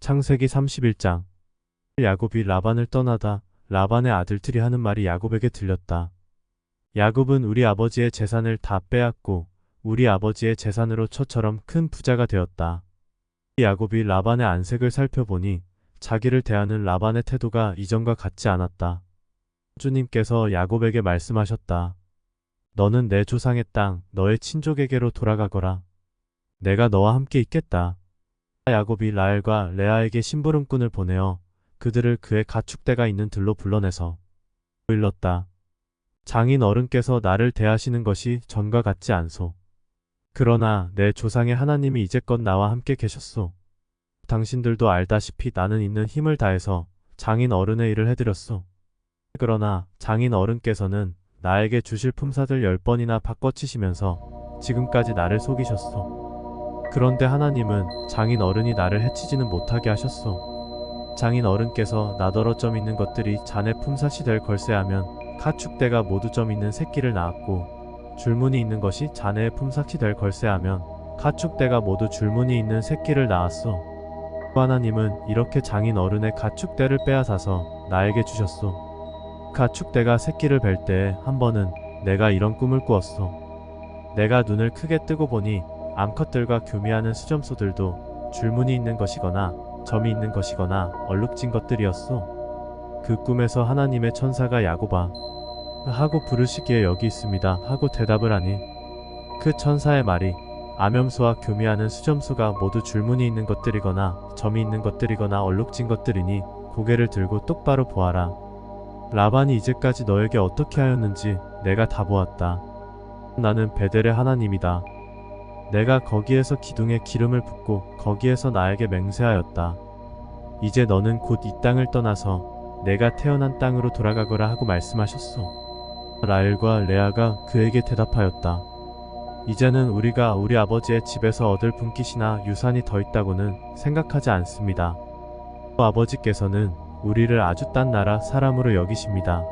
창세기 31장. 야곱이 라반을 떠나다 라반의 아들들이 하는 말이 야곱에게 들렸다. 야곱은 우리 아버지의 재산을 다 빼앗고 우리 아버지의 재산으로 처처럼 큰 부자가 되었다. 야곱이 라반의 안색을 살펴보니 자기를 대하는 라반의 태도가 이전과 같지 않았다. 주님께서 야곱에게 말씀하셨다. 너는 내 조상의 땅, 너의 친족에게로 돌아가거라. 내가 너와 함께 있겠다. 야곱이 라헬과 레아에게 심부름꾼을 보내어 그들을 그의 가축대가 있는 들로 불러내서 일렀다. 장인 어른께서 나를 대하시는 것이 전과 같지 않소. 그러나 내 조상의 하나님이 이제껏 나와 함께 계셨소. 당신들도 알다시피 나는 있는 힘을 다해서 장인 어른의 일을 해드렸소. 그러나 장인 어른께서는 나에게 주실 품삯을 10번이나 바꿔치시면서 지금까지 나를 속이셨소. 그런데 하나님은 장인 어른이 나를 해치지는 못하게 하셨소. 장인 어른께서 나더러 점 있는 것들이 자네 품삯이 될 걸세하면 가축대가 모두 점 있는 새끼를 낳았고 줄무늬 있는 것이 자네의 품삯이 될 걸세하면 가축대가 모두 줄무늬 있는 새끼를 낳았소. 하나님은 이렇게 장인 어른의 가축대를 빼앗아서 나에게 주셨소. 가축대가 새끼를 뵐 때에 한 번은 내가 이런 꿈을 꾸었소. 내가 눈을 크게 뜨고 보니 암컷들과 교미하는 수점소들도 줄무늬 있는 것이거나 점이 있는 것이거나 얼룩진 것들이었소. 그 꿈에서 하나님의 천사가 야곱아 하고 부르시기에 여기 있습니다 하고 대답을 하니 그 천사의 말이 암염소와 교미하는 수점소가 모두 줄무늬 있는 것들이거나 점이 있는 것들이거나 얼룩진 것들이니 고개를 들고 똑바로 보아라. 라반이 이제까지 너에게 어떻게 하였는지 내가 다 보았다. 나는 베델의 하나님이다. 내가 거기에서 기둥에 기름을 붓고 거기에서 나에게 맹세하였다. 이제 너는 곧 이 땅을 떠나서 내가 태어난 땅으로 돌아가거라 하고 말씀하셨소. 라헬과 레아가 그에게 대답하였다. 이제는 우리가 우리 아버지의 집에서 얻을 분깃이나 유산이 더 있다고는 생각하지 않습니다. 아버지께서는 우리를 아주 딴 나라 사람으로 여기십니다.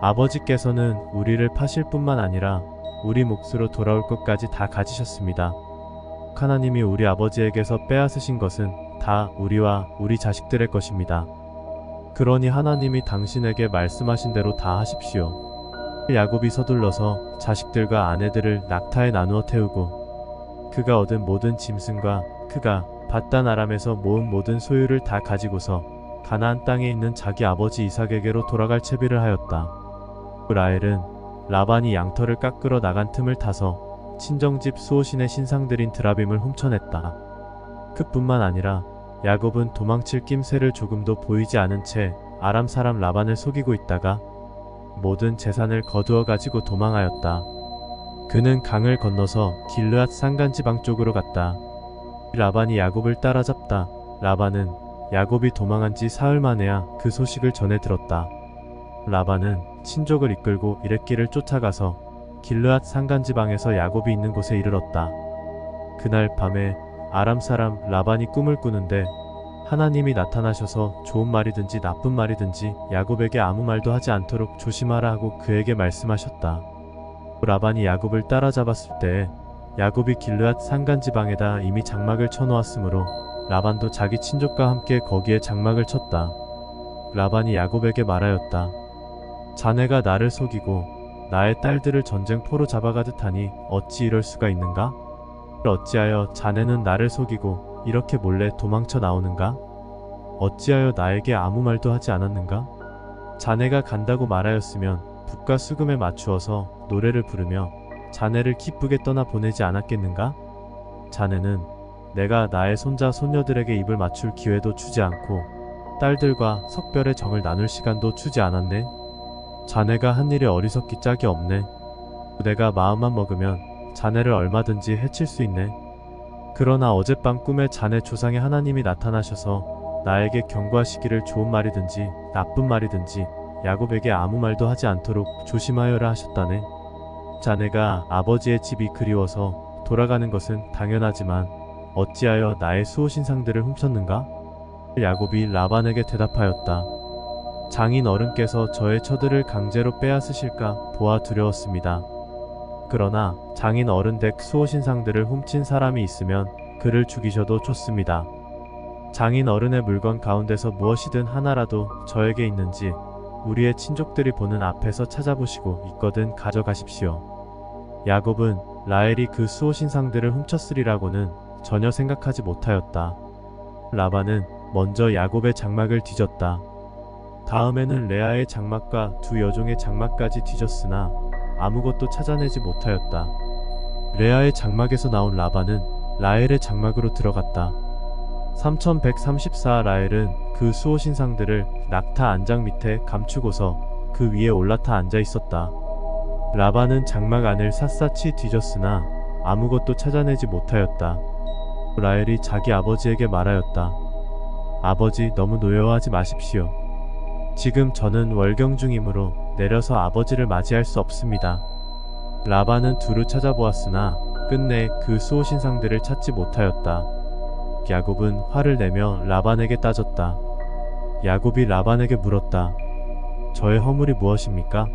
아버지께서는 우리를 파실 뿐만 아니라 우리 몫으로 돌아올 것까지 다 가지셨습니다. 하나님이 우리 아버지에게서 빼앗으신 것은 다 우리와 우리 자식들의 것입니다. 그러니 하나님이 당신에게 말씀하신 대로 다 하십시오. 야곱이 서둘러서 자식들과 아내들을 낙타에 나누어 태우고 그가 얻은 모든 짐승과 그가 밧단 아람에서 모은 모든 소유를 다 가지고서 가나안 땅에 있는 자기 아버지 이삭에게로 돌아갈 채비를 하였다. 라헬은 라반이 양털을 깎으러 나간 틈을 타서 친정집 수호신의 신상들인 드라빔을 훔쳐냈다. 그뿐만 아니라 야곱은 도망칠 낌새를 조금도 보이지 않은 채 아람 사람 라반을 속이고 있다가 모든 재산을 거두어 가지고 도망하였다. 그는 강을 건너서 길르앗 산간지방 쪽으로 갔다. 라반이 야곱을 따라잡다. 라반은 야곱이 도망한 지 사흘 만에야 그 소식을 전해 들었다. 라반은 친족을 이끌고 이레길을 쫓아가서 길르앗 산간지방에서 야곱이 있는 곳에 이르렀다. 그날 밤에 아람 사람 라반이 꿈을 꾸는데 하나님이 나타나셔서 좋은 말이든지 나쁜 말이든지 야곱에게 아무 말도 하지 않도록 조심하라 하고 그에게 말씀하셨다. 라반이 야곱을 따라잡았을 때 야곱이 길르앗 산간지방에다 이미 장막을 쳐놓았으므로 라반도 자기 친족과 함께 거기에 장막을 쳤다. 라반이 야곱에게 말하였다. 자네가 나를 속이고 나의 딸들을 전쟁포로 잡아가듯 하니 어찌 이럴 수가 있는가? 어찌하여 자네는 나를 속이고 이렇게 몰래 도망쳐 나오는가? 어찌하여 나에게 아무 말도 하지 않았는가? 자네가 간다고 말하였으면 붓과 수금에 맞추어서 노래를 부르며 자네를 기쁘게 떠나 보내지 않았겠는가? 자네는 내가 나의 손자 손녀들에게 입을 맞출 기회도 주지 않고 딸들과 석별의 정을 나눌 시간도 주지 않았네. 자네가 한 일에 어리석기 짝이 없네. 내가 마음만 먹으면 자네를 얼마든지 해칠 수 있네. 그러나 어젯밤 꿈에 자네 조상의 하나님이 나타나셔서 나에게 경고하시기를 좋은 말이든지 나쁜 말이든지 야곱에게 아무 말도 하지 않도록 조심하여라 하셨다네. 자네가 아버지의 집이 그리워서 돌아가는 것은 당연하지만 어찌하여 나의 수호신상들을 훔쳤는가? 야곱이 라반에게 대답하였다. 장인 어른께서 저의 처들을 강제로 빼앗으실까 보아 두려웠습니다. 그러나 장인 어른 댁 수호신상들을 훔친 사람이 있으면 그를 죽이셔도 좋습니다. 장인 어른의 물건 가운데서 무엇이든 하나라도 저에게 있는지 우리의 친족들이 보는 앞에서 찾아보시고 있거든 가져가십시오. 야곱은 라헬이 그 수호신상들을 훔쳤으리라고는 전혀 생각하지 못하였다. 라반은 먼저 야곱의 장막을 뒤졌다. 다음에는 레아의 장막과 두 여종의 장막까지 뒤졌으나 아무것도 찾아내지 못하였다. 레아의 장막에서 나온 라반은 라헬의 장막으로 들어갔다. 3134 라헬은 그 수호신상들을 낙타 안장 밑에 감추고서 그 위에 올라타 앉아 있었다. 라반은 장막 안을 샅샅이 뒤졌으나 아무것도 찾아내지 못하였다. 라헬이 자기 아버지에게 말하였다. 아버지, 너무 노여워하지 마십시오. 지금 저는 월경 중이므로 내려서 아버지를 맞이할 수 없습니다. 라반은 두루 찾아보았으나 끝내 그 수호신상들을 찾지 못하였다. 야곱은 화를 내며 라반에게 따졌다. 야곱이 라반에게 물었다. 저의 허물이 무엇입니까?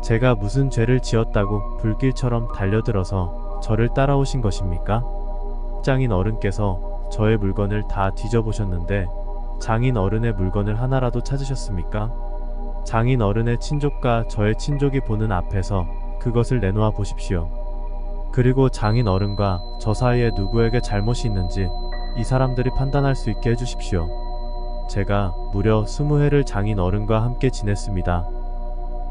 제가 무슨 죄를 지었다고 불길처럼 달려들어서 저를 따라오신 것입니까? 장인 어른께서 저의 물건을 다 뒤져보셨는데 장인 어른의 물건을 하나라도 찾으셨습니까? 장인 어른의 친족과 저의 친족이 보는 앞에서 그것을 내놓아 보십시오. 그리고 장인 어른과 저 사이에 누구에게 잘못이 있는지 이 사람들이 판단할 수 있게 해주십시오. 제가 무려 20해를 장인 어른과 함께 지냈습니다.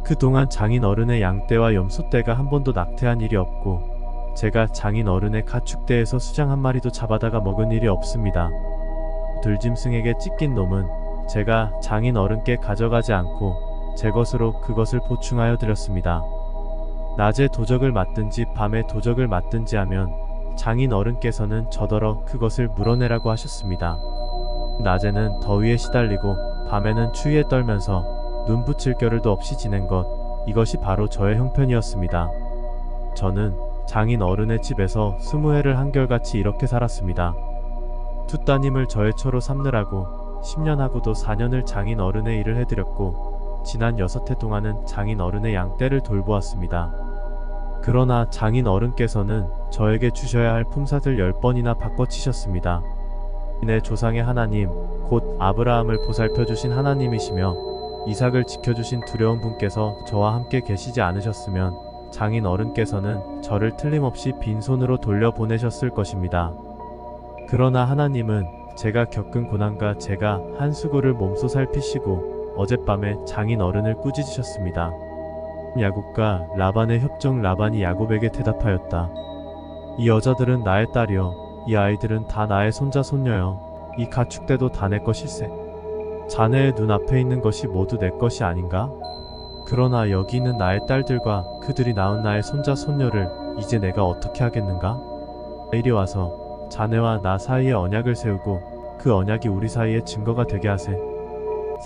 그동안 장인 어른의 양떼와 염소떼가 한 번도 낙태한 일이 없고 제가 장인 어른의 가축대에서 수장 한 마리도 잡아다가 먹은 일이 없습니다. 들짐승에게 찢긴 놈은 제가 장인 어른께 가져가지 않고 제 것으로 그것을 보충하여 드렸습니다. 낮에 도적을 맞든지 밤에 도적을 맞든지 하면 장인 어른께서는 저더러 그것을 물어내라고 하셨습니다. 낮에는 더위에 시달리고 밤에는 추위에 떨면서 눈 붙일 겨를도 없이 지낸 것, 이것이 바로 저의 형편이었습니다. 저는 장인 어른의 집에서 20해를 한결같이 이렇게 살았습니다. 두 따님을 저의 처로 삼느라고 10년 하고도 4년을 장인 어른의 일을 해드렸고 지난 6해 동안은 장인 어른의 양떼를 돌보았습니다. 그러나 장인 어른께서는 저에게 주셔야 할 품삯을 10번이나 바꿔치셨습니다. 내 조상의 하나님, 곧 아브라함을 보살펴 주신 하나님이시며 이삭을 지켜주신 두려운 분께서 저와 함께 계시지 않으셨으면 장인 어른께서는 저를 틀림없이 빈손으로 돌려보내셨을 것입니다. 그러나 하나님은 제가 겪은 고난과 제가 한 수고를 몸소 살피시고 어젯밤에 장인 어른을 꾸짖으셨습니다. 야곱과 라반의 협정. 라반이 야곱에게 대답하였다. 이 여자들은 나의 딸이여, 이 아이들은 다 나의 손자 손녀여, 이 가축대도 다 내 것일세. 자네의 눈앞에 있는 것이 모두 내 것이 아닌가? 그러나 여기 있는 나의 딸들과 그들이 낳은 나의 손자 손녀를 이제 내가 어떻게 하겠는가? 이리 와서 자네와 나 사이에 언약을 세우고 그 언약이 우리 사이에 증거가 되게 하세.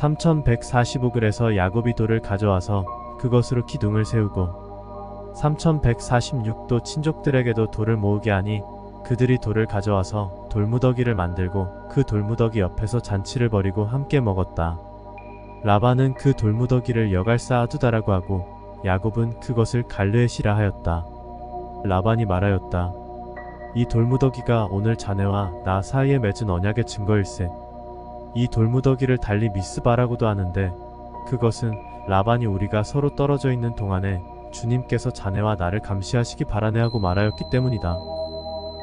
3145글에서 야곱이 돌을 가져와서 그것으로 기둥을 세우고 3146도 친족들에게도 돌을 모으게 하니 그들이 돌을 가져와서 돌무더기를 만들고 그 돌무더기 옆에서 잔치를 벌이고 함께 먹었다. 라반은 그 돌무더기를 여갈 쌓아두다라고 하고 야곱은 그것을 갈르에시라 하였다. 라반이 말하였다. 이 돌무더기가 오늘 자네와 나 사이에 맺은 언약의 증거일세. 이 돌무더기를 달리 미스바라고도 하는데 그것은 라반이 우리가 서로 떨어져 있는 동안에 주님께서 자네와 나를 감시하시기 바라네 하고 말하였기 때문이다.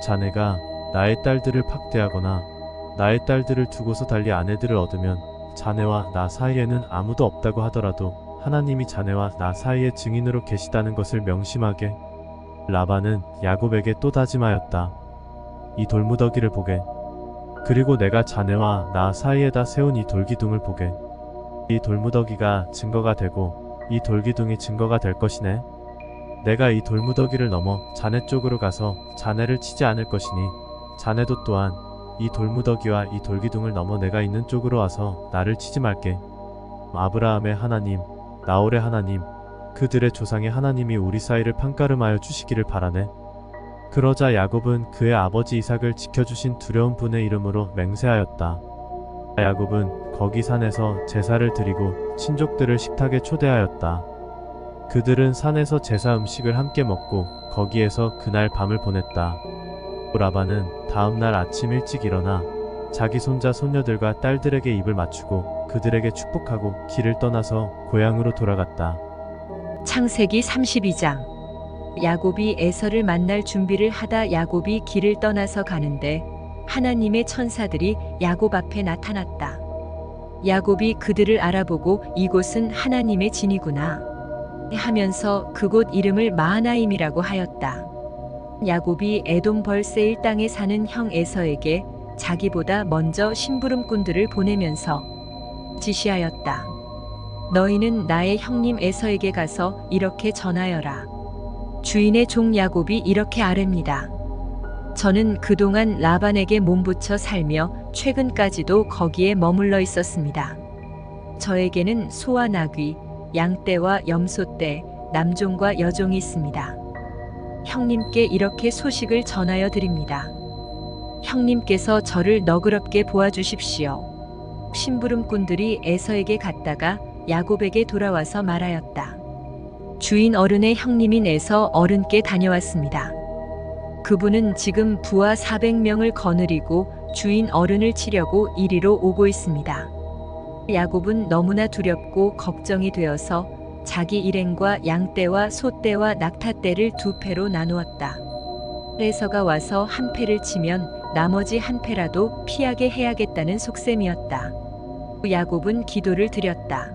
자네가 나의 딸들을 팍대하거나 나의 딸들을 두고서 달리 아내들을 얻으면 자네와 나 사이에는 아무도 없다고 하더라도 하나님이 자네와 나 사이에 증인으로 계시다는 것을 명심하게. 라반은 야곱에게 또 다짐하였다. 이 돌무더기를 보게. 그리고 내가 자네와 나 사이에다 세운 이 돌기둥을 보게. 이 돌무더기가 증거가 되고 이 돌기둥이 증거가 될 것이네. 내가 이 돌무더기를 넘어 자네 쪽으로 가서 자네를 치지 않을 것이니 자네도 또한 이 돌무더기와 이 돌기둥을 넘어 내가 있는 쪽으로 와서 나를 치지 말게. 아브라함의 하나님, 나홀의 하나님, 그들의 조상의 하나님이 우리 사이를 판가름하여 주시기를 바라네. 그러자 야곱은 그의 아버지 이삭을 지켜주신 두려운 분의 이름으로 맹세하였다. 야곱은 거기 산에서 제사를 드리고 친족들을 식탁에 초대하였다. 그들은 산에서 제사 음식을 함께 먹고 거기에서 그날 밤을 보냈다. 라반은 다음날 아침 일찍 일어나 자기 손자 손녀들과 딸들에게 입을 맞추고 그들에게 축복하고 길을 떠나서 고향으로 돌아갔다. 창세기 32장. 야곱이 에서를 만날 준비를 하다 야곱이 길을 떠나서 가는데 하나님의 천사들이 야곱 앞에 나타났다. 야곱이 그들을 알아보고 이곳은 하나님의 진이구나 하면서 그곳 이름을 마하나임이라고 하였다. 야곱이 에돔 벌세일 땅에 사는 형 에서에게 자기보다 먼저 심부름꾼들을 보내면서 지시하였다. 너희는 나의 형님 에서에게 가서 이렇게 전하여라. 주인의 종 야곱이 이렇게 아뢰입니다. 저는 그동안 라반에게 몸붙여 살며 최근까지도 거기에 머물러 있었습니다. 저에게는 소와 나귀, 양떼와 염소떼, 남종과 여종이 있습니다. 형님께 이렇게 소식을 전하여 드립니다. 형님께서 저를 너그럽게 보아주십시오. 심부름꾼들이 에서에게 갔다가 야곱에게 돌아와서 말하였다. 주인 어른의 형님인 에서 어른께 다녀왔습니다. 그분은 지금 부하 400명을 거느리고 주인 어른을 치려고 이리로 오고 있습니다. 야곱은 너무나 두렵고 걱정이 되어서 자기 일행과 양떼와 소떼와 낙타떼를 두 패로 나누었다. 에서가 와서 한 패를 치면 나머지 한 패라도 피하게 해야겠다는 속셈이었다. 야곱은 기도를 드렸다.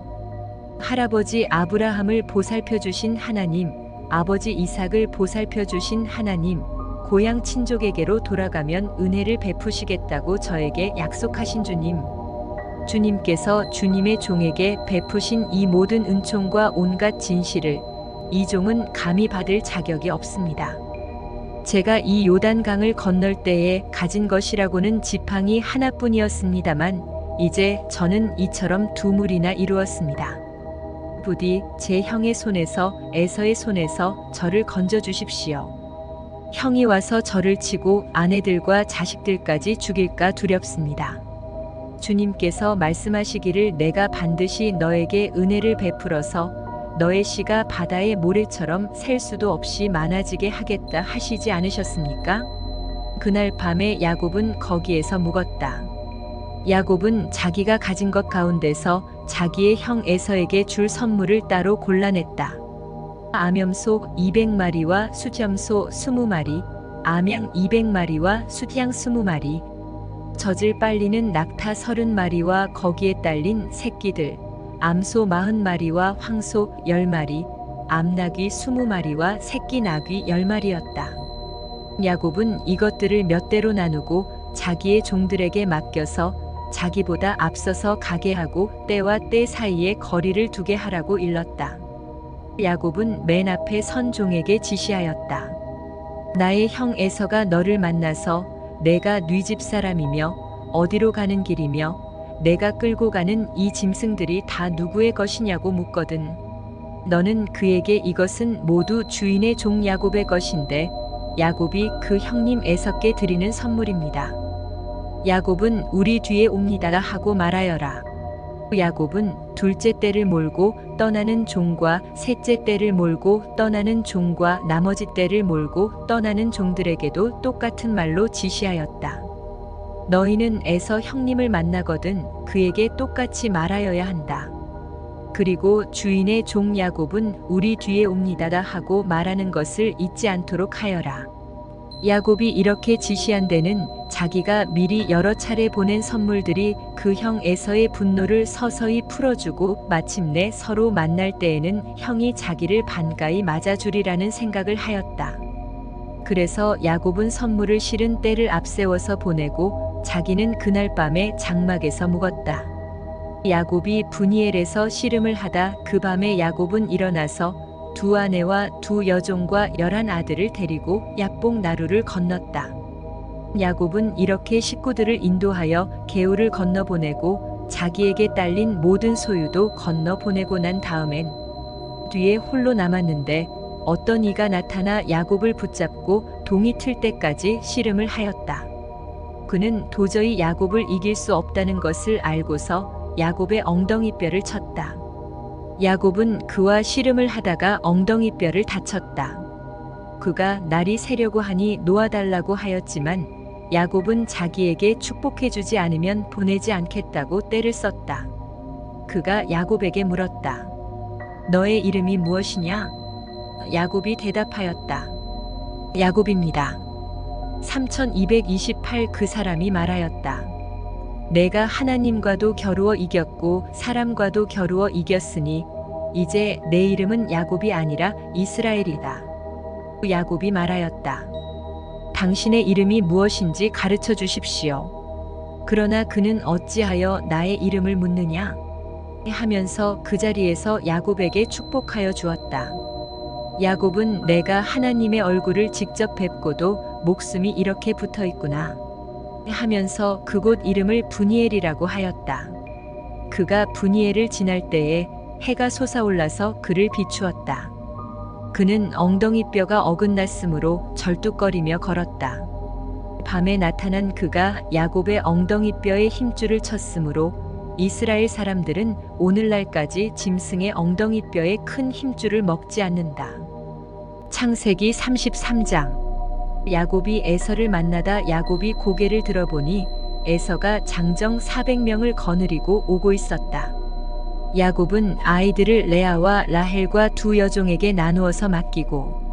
할아버지 아브라함을 보살펴 주신 하나님, 아버지 이삭을 보살펴 주신 하나님, 고향 친족에게로 돌아가면 은혜를 베푸시겠다고 저에게 약속하신 주님. 주님께서 주님의 종에게 베푸신 이 모든 은총과 온갖 진실을 이 종은 감히 받을 자격이 없습니다. 제가 이 요단강을 건널 때에 가진 것이라고는 지팡이 하나뿐이었습니다만 이제 저는 이처럼 두 무리나 이루었습니다. 부디 제 형의 손에서 에서의 손에서 저를 건져 주십시오. 형이 와서 저를 치고 아내들과 자식들까지 죽일까 두렵습니다. 주님께서 말씀하시기를 내가 반드시 너에게 은혜를 베풀어서 너의 씨가 바다의 모래처럼 셀 수도 없이 많아지게 하겠다 하시지 않으셨습니까? 그날 밤에 야곱은 거기에서 묵었다. 야곱은 자기가 가진 것 가운데서 자기의 형 에서에게 줄 선물을 따로 골라냈다. 암염소 200마리와 수염소 20마리, 암양 200마리와 숫양 20마리, 젖을 빨리는 낙타 30마리와 거기에 딸린 새끼들, 암소 40마리와 황소 10마리, 암나귀 20마리와 새끼 나귀 10마리였다. 야곱은 이것들을 몇 대로 나누고 자기의 종들에게 맡겨서 자기보다 앞서서 가게 하고 때와 때 사이에 거리를 두게 하라고 일렀다. 야곱은 맨 앞에 선 종에게 지시하였다. 나의 형 에서가 너를 만나서 내가 네 집 사람이며 어디로 가는 길이며 내가 끌고 가는 이 짐승들이 다 누구의 것이냐고 묻거든. 너는 그에게 이것은 모두 주인의 종 야곱의 것인데 야곱이 그 형님 에서께 드리는 선물입니다. 야곱은 우리 뒤에 옵니다 하고 말하여라. 야곱은 둘째 떼를 몰고 떠나는 종과 셋째 떼를 몰고 떠나는 종과 나머지 떼를 몰고 떠나는 종들에게도 똑같은 말로 지시하였다. 너희는 에서 형님을 만나거든 그에게 똑같이 말하여야 한다. 그리고 주인의 종 야곱은 우리 뒤에 옵니다 하고 말하는 것을 잊지 않도록 하여라. 야곱이 이렇게 지시한 데는 자기가 미리 여러 차례 보낸 선물들이 그 형 에서의 분노를 서서히 풀어주고 마침내 서로 만날 때에는 형이 자기를 반가이 맞아주리라는 생각을 하였다. 그래서 야곱은 선물을 실은 떼를 앞세워서 보내고 자기는 그날 밤에 장막에서 묵었다. 야곱이 브니엘에서 씨름을 하다 그 밤에 야곱은 일어나서 두 아내와 두 여종과 11 아들을 데리고 야복 나루를 건넜다. 야곱은 이렇게 식구들을 인도하여 개울을 건너보내고 자기에게 딸린 모든 소유도 건너보내고 난 다음엔 뒤에 홀로 남았는데 어떤 이가 나타나 야곱을 붙잡고 동이 틀 때까지 씨름을 하였다. 그는 도저히 야곱을 이길 수 없다는 것을 알고서 야곱의 엉덩이뼈를 쳤다. 야곱은 그와 씨름을 하다가 엉덩이뼈를 다쳤다. 그가 날이 새려고 하니 놓아달라고 하였지만 야곱은 자기에게 축복해주지 않으면 보내지 않겠다고 떼를 썼다. 그가 야곱에게 물었다. 너의 이름이 무엇이냐? 야곱이 대답하였다. 야곱입니다. 3228 그 사람이 말하였다. 내가 하나님과도 겨루어 이겼고 사람과도 겨루어 이겼으니 이제 내 이름은 야곱이 아니라 이스라엘이다. 야곱이 말하였다. 당신의 이름이 무엇인지 가르쳐 주십시오. 그러나 그는 어찌하여 나의 이름을 묻느냐? 하면서 그 자리에서 야곱에게 축복하여 주었다. 야곱은 내가 하나님의 얼굴을 직접 뵙고도 목숨이 이렇게 붙어 있구나 하면서 그곳 이름을 브니엘이라고 하였다. 그가 브니엘을 지날 때에 해가 솟아올라서 그를 비추었다. 그는 엉덩이뼈가 어긋났으므로 절뚝거리며 걸었다. 밤에 나타난 그가 야곱의 엉덩이뼈에 힘줄을 쳤으므로 이스라엘 사람들은 오늘날까지 짐승의 엉덩이뼈에 큰 힘줄을 먹지 않는다. 창세기 33장. 야곱이 에서를 만나다 야곱이 고개를 들어보니 에서가 장정 400명을 거느리고 오고 있었다. 야곱은 아이들을 레아와 라헬과 두 여종에게 나누어서 맡기고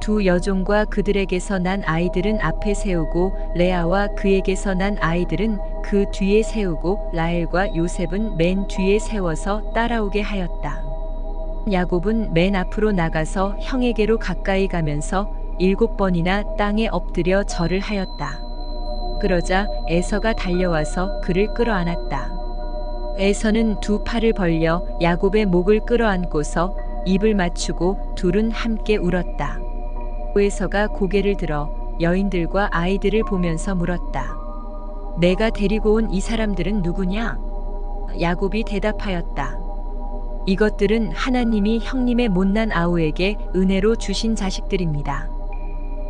두 여종과 그들에게서 난 아이들은 앞에 세우고 레아와 그에게서 난 아이들은 그 뒤에 세우고 라헬과 요셉은 맨 뒤에 세워서 따라오게 하였다. 야곱은 맨 앞으로 나가서 형에게로 가까이 가면서 7번이나 땅에 엎드려 절을 하였다. 그러자 에서가 달려와서 그를 끌어안았다. 에서는 두 팔을 벌려 야곱의 목을 끌어안고서 입을 맞추고 둘은 함께 울었다. 에서가 고개를 들어 여인들과 아이들을 보면서 물었다. 내가 데리고 온 이 사람들은 누구냐? 야곱이 대답하였다. 이것들은 하나님이 형님의 못난 아우에게 은혜로 주신 자식들입니다.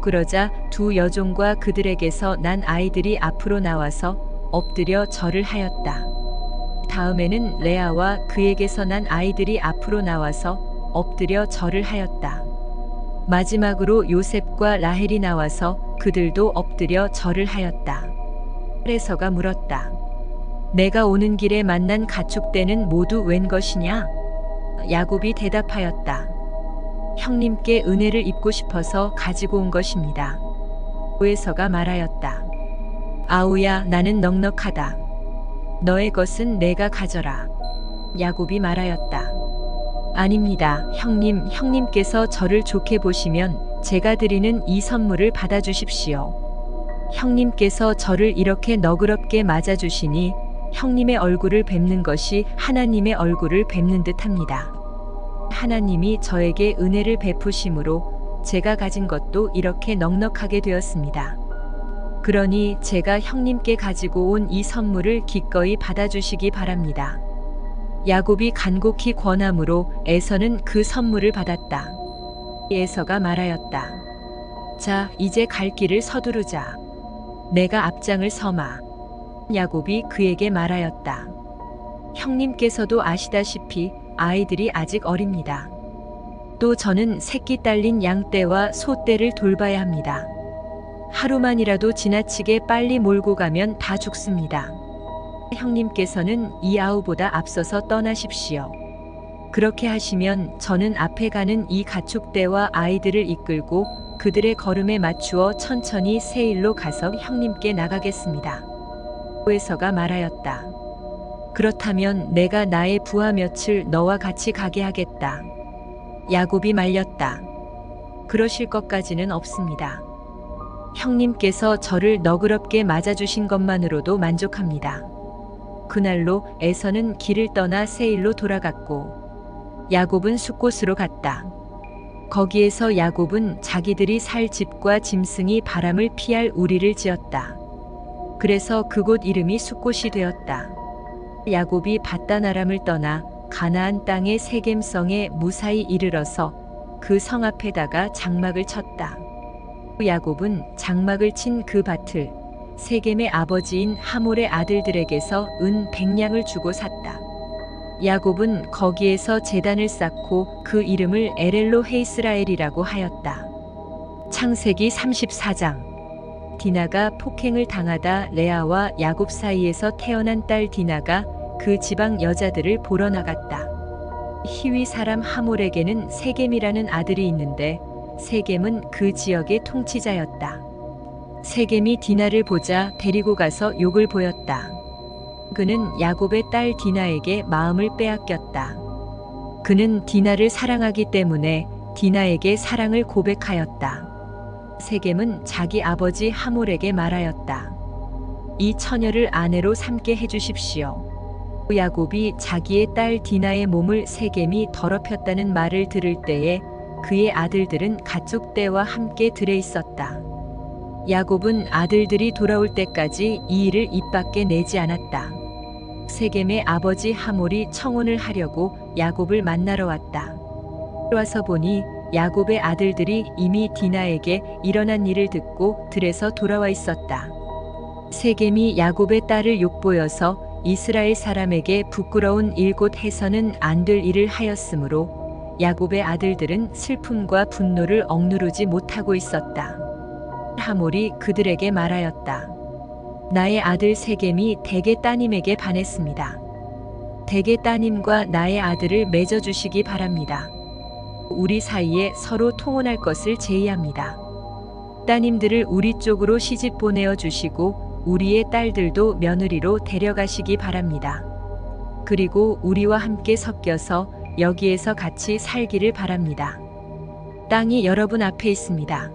그러자 두 여종과 그들에게서 난 아이들이 앞으로 나와서 엎드려 절을 하였다. 다음에는 레아와 그에게서 난 아이들이 앞으로 나와서 엎드려 절을 하였다. 마지막으로 요셉과 라헬이 나와서 그들도 엎드려 절을 하였다. 에서가 물었다. 내가 오는 길에 만난 가축대는 모두 웬 것이냐? 야곱이 대답하였다. 형님께 은혜를 입고 싶어서 가지고 온 것입니다. 에서가 말하였다. 아우야, 나는 넉넉하다. 너의 것은 내가 가져라. 야곱이 말하였다. 아닙니다, 형님. 형님께서 저를 좋게 보시면 제가 드리는 이 선물을 받아주십시오. 형님께서 저를 이렇게 너그럽게 맞아주시니 형님의 얼굴을 뵙는 것이 하나님의 얼굴을 뵙는 듯합니다. 하나님이 저에게 은혜를 베푸심으로 제가 가진 것도 이렇게 넉넉하게 되었습니다. 그러니 제가 형님께 가지고 온 이 선물을 기꺼이 받아주시기 바랍니다. 야곱이 간곡히 권함으로 에서는 그 선물을 받았다. 에서가 말하였다. 자, 이제 갈 길을 서두르자. 내가 앞장을 서마. 야곱이 그에게 말하였다. 형님께서도 아시다시피 아이들이 아직 어립니다. 또 저는 새끼 딸린 양떼와 소떼를 돌봐야 합니다. 하루만이라도 지나치게 빨리 몰고 가면 다 죽습니다. 형님께서는 이 아우보다 앞서서 떠나십시오. 그렇게 하시면 저는 앞에 가는 이 가축대와 아이들을 이끌고 그들의 걸음에 맞추어 천천히 세일로 가서 형님께 나가겠습니다. 에서가 말하였다. 그렇다면 내가 나의 부하 며칠 너와 같이 가게 하겠다. 야곱이 말렸다. 그러실 것까지는 없습니다. 형님께서 저를 너그럽게 맞아주신 것만으로도 만족합니다. 그날로 에서는 길을 떠나 세일로 돌아갔고 야곱은 숫곳으로 갔다. 거기에서 야곱은 자기들이 살 집과 짐승이 바람을 피할 우리를 지었다. 그래서 그곳 이름이 숫곳이 되었다. 야곱이 밧단아람을 떠나 가나안 땅의 세겜성에 무사히 이르러서 그 성 앞에다가 장막을 쳤다. 야곱은 장막을 친 그 밭을 세겜의 아버지인 하몰의 아들들에게서 은 100냥을 주고 샀다. 야곱은 거기에서 제단을 쌓고 그 이름을 에렐로 헤이스라엘이라고 하였다. 창세기 34장. 디나가 폭행을 당하다 레아와 야곱 사이에서 태어난 딸 디나가 그 지방 여자들을 보러 나갔다. 히위 사람 하몰에게는 세겜이라는 아들이 있는데 세겜은 그 지역의 통치자였다. 세겜이 디나를 보자 데리고 가서 욕을 보였다. 그는 야곱의 딸 디나에게 마음을 빼앗겼다. 그는 디나를 사랑하기 때문에 디나에게 사랑을 고백하였다. 세겜은 자기 아버지 하몰에게 말하였다. 이 처녀를 아내로 삼게 해주십시오. 야곱이 자기의 딸 디나의 몸을 세겜이 더럽혔다는 말을 들을 때에 그의 아들들은 가축 떼와 함께 들에 있었다. 야곱은 아들들이 돌아올 때까지 이 일을 입 밖에 내지 않았다. 세겜의 아버지 하몰이 청혼을 하려고 야곱을 만나러 왔다. 와서 보니 야곱의 아들들이 이미 디나에게 일어난 일을 듣고 들에서 돌아와 있었다. 세겜이 야곱의 딸을 욕보여서 이스라엘 사람에게 부끄러운 일곧 해서는 안 될 일을 하였으므로 야곱의 아들들은 슬픔과 분노를 억누르지 못하고 있었다. 하몰이 그들에게 말하였다. 나의 아들 세겜이 대개 따님에게 반했습니다. 대개 따님과 나의 아들을 맺어주시기 바랍니다. 우리 사이에 서로 통혼할 것을 제의합니다. 따님들을 우리 쪽으로 시집 보내어 주시고 우리의 딸들도 며느리로 데려가시기 바랍니다. 그리고 우리와 함께 섞여서 여기에서 같이 살기를 바랍니다. 땅이 여러분 앞에 있습니다.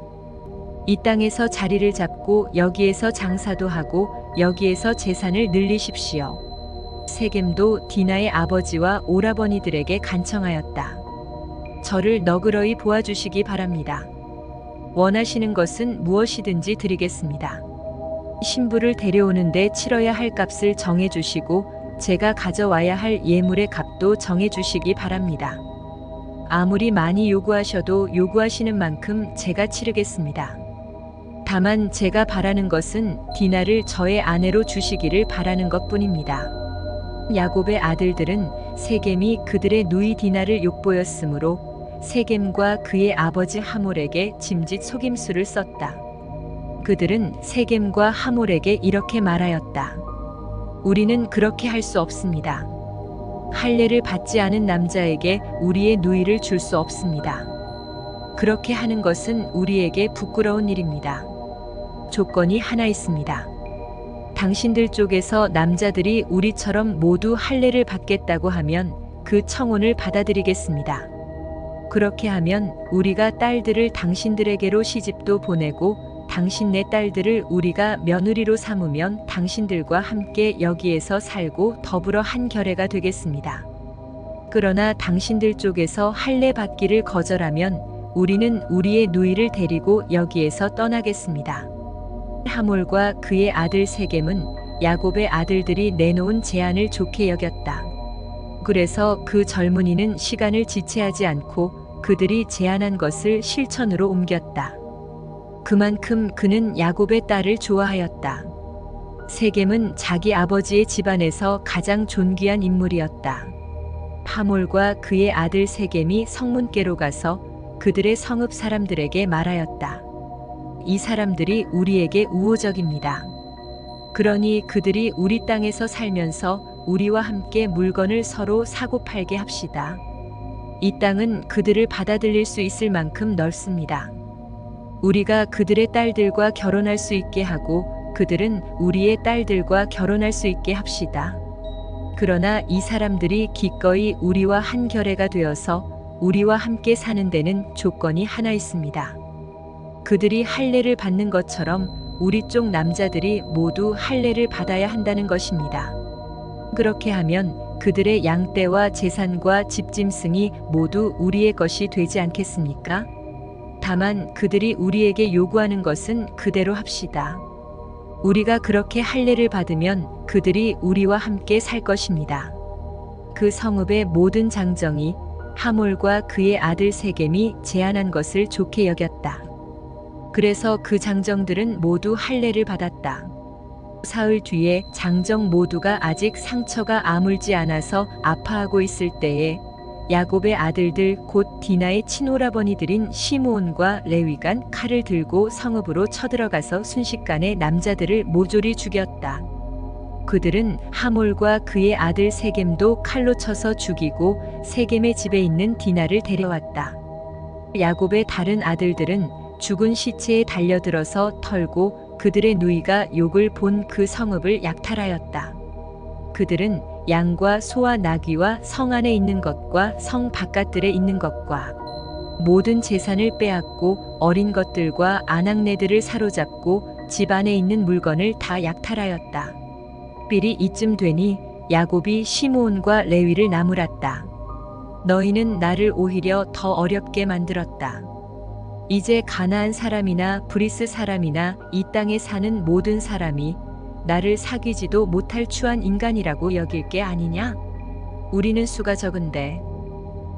이 땅에서 자리를 잡고 여기에서 장사도 하고 여기에서 재산을 늘리십시오. 세겜도 디나의 아버지와 오라버니들에게 간청하였다. 저를 너그러이 보아주시기 바랍니다. 원하시는 것은 무엇이든지 드리겠습니다. 신부를 데려오는데 치러야 할 값을 정해주시고 제가 가져와야 할 예물의 값도 정해주시기 바랍니다. 아무리 많이 요구하셔도 요구하시는 만큼 제가 치르겠습니다. 다만 제가 바라는 것은 디나를 저의 아내로 주시기를 바라는 것뿐입니다. 야곱의 아들들은 세겜이 그들의 누이 디나를 욕보였으므로 세겜과 그의 아버지 하몰에게 짐짓 속임수를 썼다. 그들은 세겜과 하몰에게 이렇게 말하였다. 우리는 그렇게 할 수 없습니다. 할례를 받지 않은 남자에게 우리의 누이를 줄 수 없습니다. 그렇게 하는 것은 우리에게 부끄러운 일입니다. 조건이 하나 있습니다. 당신들 쪽에서 남자들이 우리처럼 모두 할례를 받겠다고 하면 그 청혼을 받아들이겠습니다. 그렇게 하면 우리가 딸들을 당신들에게로 시집도 보내고 당신네 딸들을 우리가 며느리로 삼으면 당신들과 함께 여기에서 살고 더불어 한 결례가 되겠습니다. 그러나 당신들 쪽에서 할례 받기를 거절하면 우리는 우리의 누이를 데리고 여기에서 떠나겠습니다. 하몰과 그의 아들 세겜은 야곱의 아들들이 내놓은 제안을 좋게 여겼다. 그래서 그 젊은이는 시간을 지체하지 않고 그들이 제안한 것을 실천으로 옮겼다. 그만큼 그는 야곱의 딸을 좋아하였다. 세겜은 자기 아버지의 집안에서 가장 존귀한 인물이었다. 하몰과 그의 아들 세겜이 성문께로 가서 그들의 성읍 사람들에게 말하였다. 이 사람들이 우리에게 우호적입니다. 그러니 그들이 우리 땅에서 살면서 우리와 함께 물건을 서로 사고 팔게 합시다. 이 땅은 그들을 받아들일 수 있을 만큼 넓습니다. 우리가 그들의 딸들과 결혼할 수 있게 하고 그들은 우리의 딸들과 결혼할 수 있게 합시다. 그러나 이 사람들이 기꺼이 우리와 한 결례가 되어서 우리와 함께 사는 데는 조건이 하나 있습니다. 그들이 할례를 받는 것처럼 우리 쪽 남자들이 모두 할례를 받아야 한다는 것입니다. 그렇게 하면 그들의 양떼와 재산과 집짐승이 모두 우리의 것이 되지 않겠습니까? 다만 그들이 우리에게 요구하는 것은 그대로 합시다. 우리가 그렇게 할례를 받으면 그들이 우리와 함께 살 것입니다. 그 성읍의 모든 장정이 하몰과 그의 아들 세겜이 제안한 것을 좋게 여겼다. 그래서 그 장정들은 모두 할례를 받았다. 사흘 뒤에 장정 모두가 아직 상처가 아물지 않아서 아파하고 있을 때에 야곱의 아들들 곧 디나의 친오라버니들인 시므온과 레위간 칼을 들고 성읍으로 쳐들어가서 순식간에 남자들을 모조리 죽였다. 그들은 하몰과 그의 아들 세겜도 칼로 쳐서 죽이고 세겜의 집에 있는 디나를 데려왔다. 야곱의 다른 아들들은 죽은 시체에 달려들어서 털고 그들의 누이가 욕을 본 그 성읍을 약탈하였다. 그들은 양과 소와 나귀와 성 안에 있는 것과 성 바깥들에 있는 것과 모든 재산을 빼앗고 어린 것들과 아낙네들을 사로잡고 집 안에 있는 물건을 다 약탈하였다. 필이 이쯤 되니 야곱이 시므온과 레위를 나무랐다. 너희는 나를 오히려 더 어렵게 만들었다. 이제 가나안 사람이나 브리스 사람이나 이 땅에 사는 모든 사람이 나를 사귀지도 못할 추한 인간이라고 여길 게 아니냐? 우리는 수가 적은데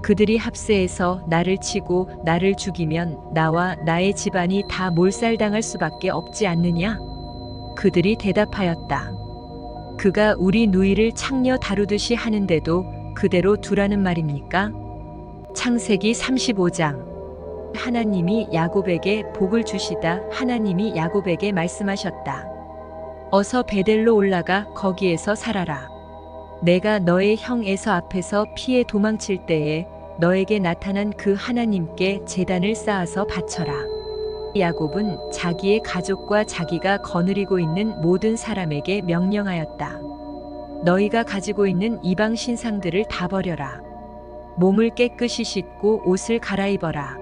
그들이 합세해서 나를 치고 나를 죽이면 나와 나의 집안이 다 몰살당할 수밖에 없지 않느냐? 그들이 대답하였다. 그가 우리 누이를 창녀 다루듯이 하는데도 그대로 두라는 말입니까? 창세기 35장. 하나님이 야곱에게 복을 주시다 하나님이 야곱에게 말씀하셨다. 어서 베델로 올라가 거기에서 살아라. 내가 너의 형 에서 앞에서 피해 도망칠 때에 너에게 나타난 그 하나님께 제단을 쌓아서 바쳐라. 야곱은 자기의 가족과 자기가 거느리고 있는 모든 사람에게 명령하였다. 너희가 가지고 있는 이방 신상들을 다 버려라. 몸을 깨끗이 씻고 옷을 갈아입어라.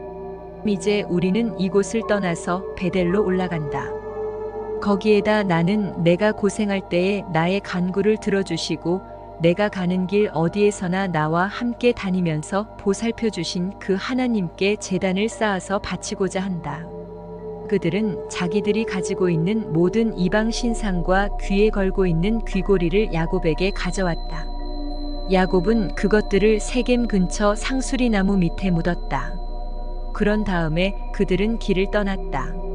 이제 우리는 이곳을 떠나서 베델로 올라간다. 거기에다 나는 내가 고생할 때에 나의 간구를 들어주시고 내가 가는 길 어디에서나 나와 함께 다니면서 보살펴 주신 그 하나님께 제단을 쌓아서 바치고자 한다. 그들은 자기들이 가지고 있는 모든 이방 신상과 귀에 걸고 있는 귀고리를 야곱에게 가져왔다. 야곱은 그것들을 세겜 근처 상수리 나무 밑에 묻었다. 그런 다음에 그들은 길을 떠났다.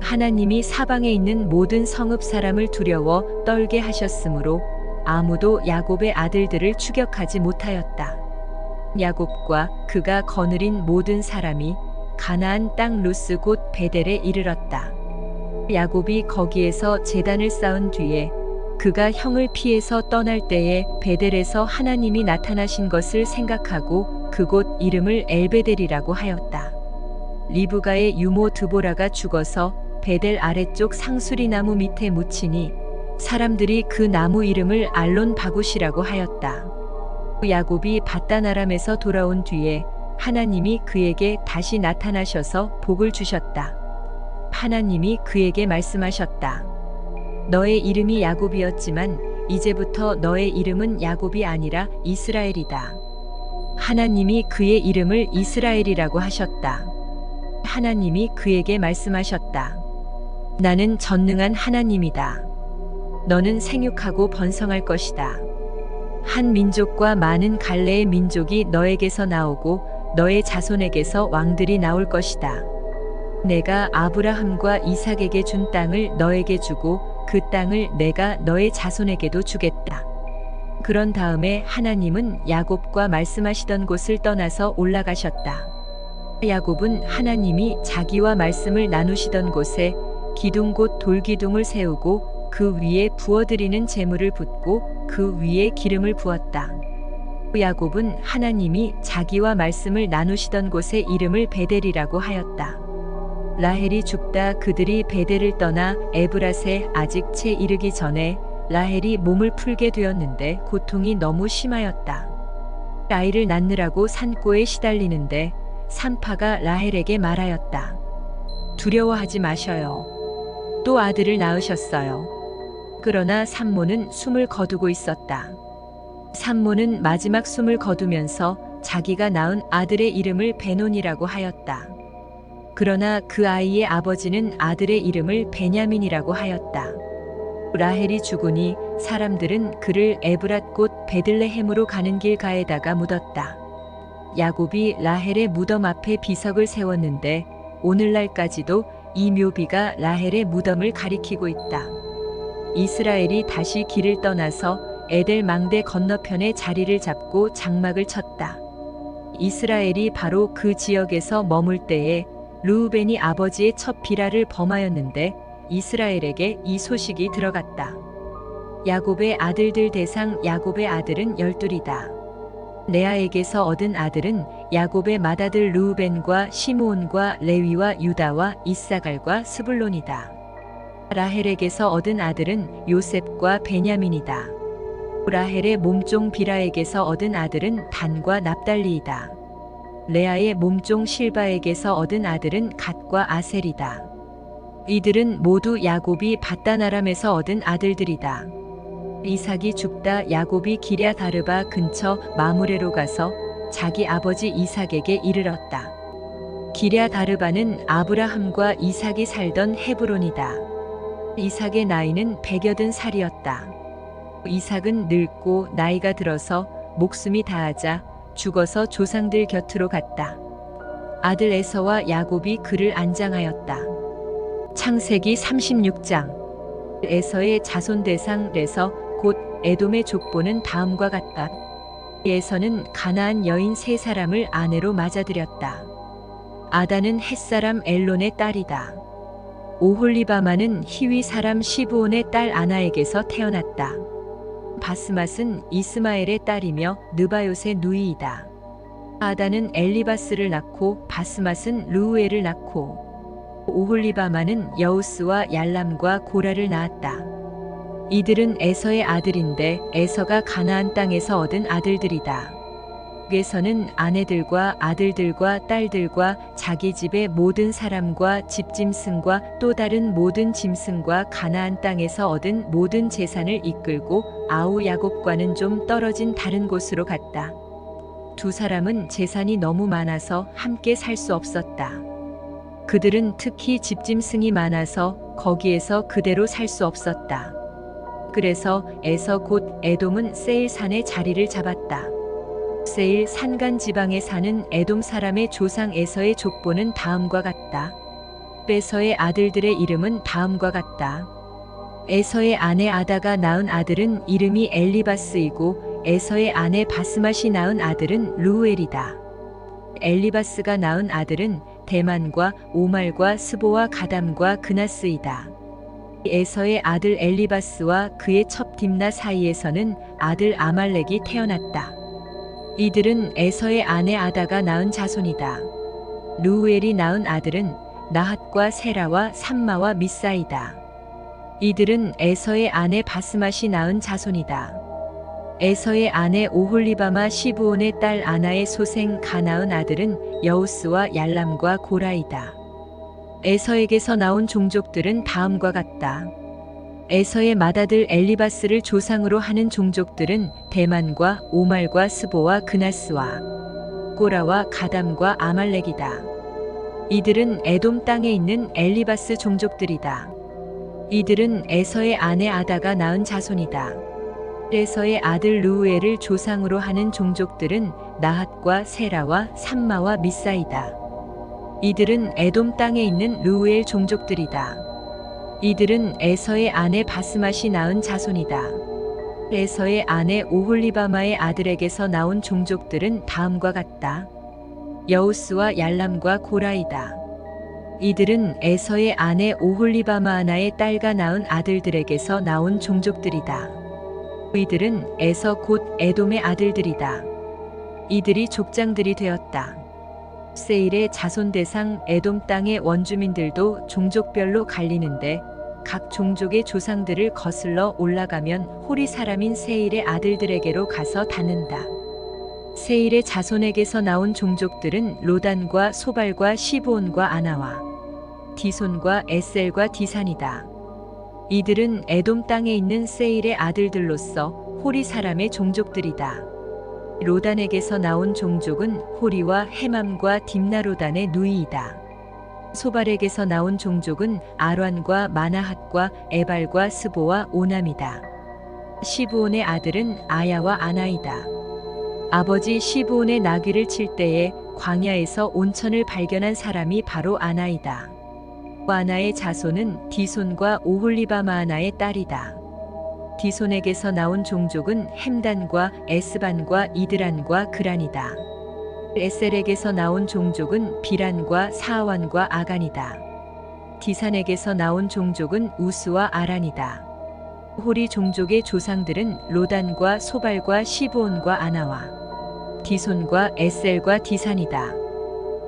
하나님이 사방에 있는 모든 성읍 사람을 두려워 떨게 하셨으므로 아무도 야곱의 아들들을 추격하지 못하였다. 야곱과 그가 거느린 모든 사람이 가나안 땅 루스 곧 베델에 이르렀다. 야곱이 거기에서 제단을 쌓은 뒤에 그가 형을 피해서 떠날 때에 베델에서 하나님이 나타나신 것을 생각하고 그곳 이름을 엘베델이라고 하였다. 리브가의 유모 드보라가 죽어서 베델 아래쪽 상수리 나무 밑에 묻히니 사람들이 그 나무 이름을 알론 바굿이라고 하였다. 야곱이 밧단 아람에서 돌아온 뒤에 하나님이 그에게 다시 나타나셔서 복을 주셨다. 하나님이 그에게 말씀하셨다. 너의 이름이 야곱이었지만 이제부터 너의 이름은 야곱이 아니라 이스라엘이다. 하나님이 그의 이름을 이스라엘이라고 하셨다. 하나님이 그에게 말씀하셨다. 나는 전능한 하나님이다. 너는 생육하고 번성할 것이다. 한 민족과 많은 갈래의 민족이 너에게서 나오고 너의 자손에게서 왕들이 나올 것이다. 내가 아브라함과 이삭에게 준 땅을 너에게 주고 그 땅을 내가 너의 자손에게도 주겠다. 그런 다음에 하나님은 야곱과 말씀하시던 곳을 떠나서 올라가셨다. 야곱은 하나님이 자기와 말씀을 나누시던 곳에 기둥 곧 돌기둥을 세우고 그 위에 부어드리는 제물을 붓고 그 위에 기름을 부었다. 야곱은 하나님이 자기와 말씀을 나누시던 곳의 이름을 베델이라고 하였다. 라헬이 죽다 그들이 베델을 떠나 에브랏에 아직 채 이르기 전에 라헬이 몸을 풀게 되었는데 고통이 너무 심하였다. 아이를 낳느라고 산고에 시달리는데 산파가 라헬에게 말하였다. 두려워하지 마셔요. 또 아들을 낳으셨어요. 그러나 산모는 숨을 거두고 있었다. 산모는 마지막 숨을 거두면서 자기가 낳은 아들의 이름을 베논이라고 하였다. 그러나 그 아이의 아버지는 아들의 이름을 베냐민이라고 하였다. 라헬이 죽으니 사람들은 그를 에브랏 곧 베들레헴으로 가는 길가에다가 묻었다. 야곱이 라헬의 무덤 앞에 비석을 세웠는데 오늘날까지도 이 묘비가 라헬의 무덤을 가리키고 있다. 이스라엘이 다시 길을 떠나서 에델 망대 건너편에 자리를 잡고 장막을 쳤다. 이스라엘이 바로 그 지역에서 머물 때에 르우벤이 아버지의 첫 비라를 범하였는데 이스라엘에게 이 소식이 들어갔다. 야곱의 아들들 대상 야곱의 아들은 12이다. 레아에게서 얻은 아들은 야곱의 맏아들 르우벤과 시므온과 레위와 유다와 이사갈과 스불론이다. 라헬에게서 얻은 아들은 요셉과 베냐민이다. 라헬의 몸종 비라에게서 얻은 아들은 단과 납달리이다. 레아의 몸종 실바에게서 얻은 아들은 갓과 아셀이다. 이들은 모두 야곱이 밧단아람에서 얻은 아들들이다. 이삭이 죽다 야곱이 기럇 아르바 근처 마므레로 가서 자기 아버지 이삭에게 이르렀다. 기럇 아르바는 아브라함과 이삭이 살던 헤브론이다. 이삭의 나이는 180살이었다. 이삭은 늙고 나이가 들어서 목숨이 다하자 죽어서 조상들 곁으로 갔다. 아들 에서와 야곱이 그를 안장하였다. 창세기 36장. 에서의 자손 대상 에서 곧 에돔의 족보는 다음과 같다. 에서는 가나안 여인 3사람을 아내로 맞아들였다. 아다는 햇사람 엘론의 딸이다. 오홀리바마는 히위 사람 시브온의 딸 아나에게서 태어났다. 바스맛은 이스마엘의 딸이며 느바요의 누이이다. 아다는 엘리바스를 낳고 바스맛은 르우엘을 낳고 오홀리바마는 여우스와 얄람과 고라를 낳았다. 이들은 에서의 아들인데 에서가 가나안 땅에서 얻은 아들들이다. 에서는 아내들과 아들들과 딸들과 자기 집의 모든 사람과 집짐승과 또 다른 모든 짐승과 가나안 땅에서 얻은 모든 재산을 이끌고 아우 야곱과는 좀 떨어진 다른 곳으로 갔다. 두 사람은 재산이 너무 많아서 함께 살 수 없었다. 그들은 특히 집짐승이 많아서 거기에서 그대로 살 수 없었다. 그래서 에서 곧 에돔은 세일 산에 자리를 잡았다. 세일 산간 지방에 사는 에돔 사람의 조상 에서의 족보는 다음과 같다. 에서의 아들들의 이름은 다음과 같다. 에서의 아내 아다가 낳은 아들은 이름이 엘리바스이고 에서의 아내 바스맛이 낳은 아들은 르우엘이다. 엘리바스가 낳은 아들은 대만과 오말과 스보와 가담과 그나스이다. 에서의 아들 엘리바스와 그의 첩 딥나 사이에서는 아들 아말렉이 태어났다. 이들은 에서의 아내 아다가 낳은 자손이다. 르우엘이 낳은 아들은 나핫과 세라와 삼마와 미사이다. 이들은 에서의 아내 바스맛이 낳은 자손이다. 에서의 아내 오홀리바마 시브온의 딸 아나의 소생 가 낳은 아들은 여우스와 얄람과 고라이다. 에서에게서 나온 종족들은 다음과 같다. 에서의 맏아들 엘리바스를 조상으로 하는 종족들은 대만과 오말과 스보와 그나스와 꼬라와 가담과 아말렉이다. 이들은 에돔 땅에 있는 엘리바스 종족들이다. 이들은 에서의 아내 아다가 낳은 자손이다. 에서의 아들 르우엘을 조상으로 하는 종족들은 나핫과 세라와 삼마와 미사이다. 이들은 에돔 땅에 있는 르우엘 종족들이다. 이들은 에서의 아내 바스맛이 낳은 자손이다. 에서의 아내 오홀리바마의 아들에게서 나온 종족들은 다음과 같다. 여우스와 얄람과 고라이다. 이들은 에서의 아내 오홀리바마 하나의 딸과 낳은 아들들에게서 나온 종족들이다. 이들은 에서 곧 에돔의 아들들이다. 이들이 족장들이 되었다. 세일의 자손 대상 에돔 땅의 원주민들도 종족별로 갈리는데 각 종족의 조상들을 거슬러 올라가면 호리 사람인 세일의 아들들에게로 가서 닿는다. 세일의 자손에게서 나온 종족들은 로단과 소발과 시브온과 아나와 디손과 에셀과 디산이다. 이들은 에돔 땅에 있는 세일의 아들들로서 호리 사람의 종족들이다. 로단에게서 나온 종족은 호리와 헤맘과 딥나로단의 누이이다. 소발에게서 나온 종족은 아란과 마나핫과 에발과 스보와 오남이다. 시브온의 아들은 아야와 아나이다. 아버지 시브온의 나귀를 칠 때에 광야에서 온천을 발견한 사람이 바로 아나이다. 아나의 자손은 디손과 오홀리바마아나의 딸이다. 디손에게서 나온 종족은 햄단과 에스반과 이드란과 그란이다. 에셀에게서 나온 종족은 비란과 사완과 아간이다. 디산에게서 나온 종족은 우스와 아란이다. 호리 종족의 조상들은 로단과 소발과 시브온과 아나와 디손과 에셀과 디산이다.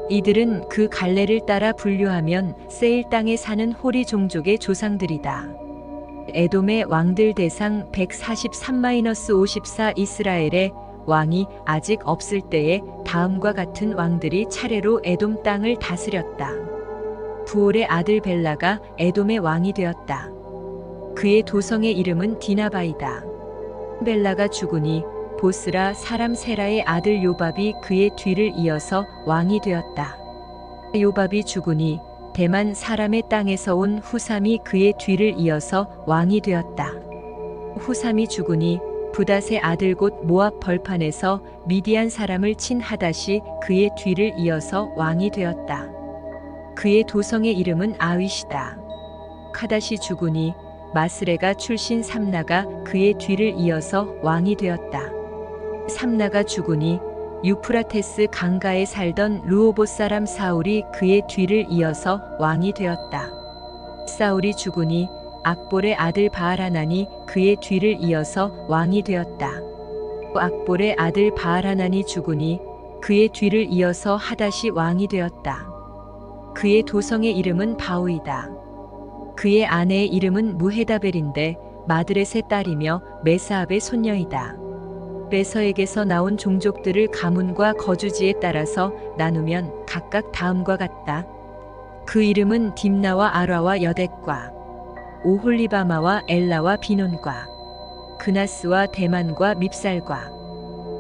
이들은 그 갈래를 따라 분류하면 세일 땅에 사는 호리 종족의 조상들이다. 에돔의 왕들 대상 143-54 이스라엘의 왕이 아직 없을 때에 다음과 같은 왕들이 차례로 에돔 땅을 다스렸다. 부올의 아들 벨라가 에돔의 왕이 되었다. 그의 도성의 이름은 디나바이다. 벨라가 죽으니 보스라 사람 세라의 아들 요밥이 그의 뒤를 이어서 왕이 되었다. 요밥이 죽으니 대만 사람의 땅에서 온 후삼이 그의 뒤를 이어서 왕이 되었다. 후삼이 죽으니 부닷의 아들 곧 모압 벌판에서 미디안 사람을 친 하닷이 그의 뒤를 이어서 왕이 되었다. 그의 도성의 이름은 아윗이다. 하닷이 죽으니 마스레가 출신 삼나가 그의 뒤를 이어서 왕이 되었다. 삼나가 죽으니 유프라테스 강가에 살던 르호봇 사람 사울이 그의 뒤를 이어서 왕이 되었다. 사울이 죽으니 악볼의 아들 바알하난이 그의 뒤를 이어서 왕이 되었다. 악볼의 아들 바알하난이 죽으니 그의 뒤를 이어서 하닷이 왕이 되었다. 그의 도성의 이름은 바우이다. 그의 아내의 이름은 무헤다벨인데 마드렛의 딸이며 메사압의 손녀이다. 베서에게서 나온 종족들을 가문과 거주지에 따라서 나누면 각각 다음과 같다. 그 이름은 딥나와 아라와 여뎃과 오홀리바마와 엘라와 비논과 그나스와 대만과 밉살과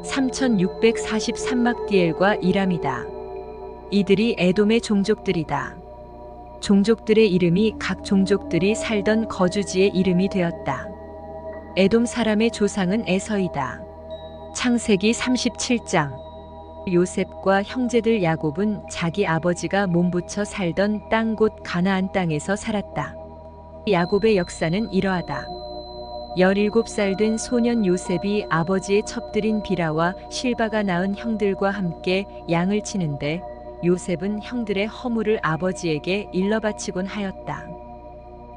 3643막디엘과 이람이다. 이들이 에돔의 종족들이다. 종족들의 이름이 각 종족들이 살던 거주지의 이름이 되었다. 에돔 사람의 조상은 에서이다. 창세기 37장. 요셉과 형제들 야곱은 자기 아버지가 몸부쳐 살던 땅 곧 가나안 땅에서 살았다. 야곱의 역사는 이러하다. 17살 된 소년 요셉이 아버지의 첩들인 비라와 실바가 낳은 형들과 함께 양을 치는데 요셉은 형들의 허물을 아버지에게 일러 바치곤 하였다.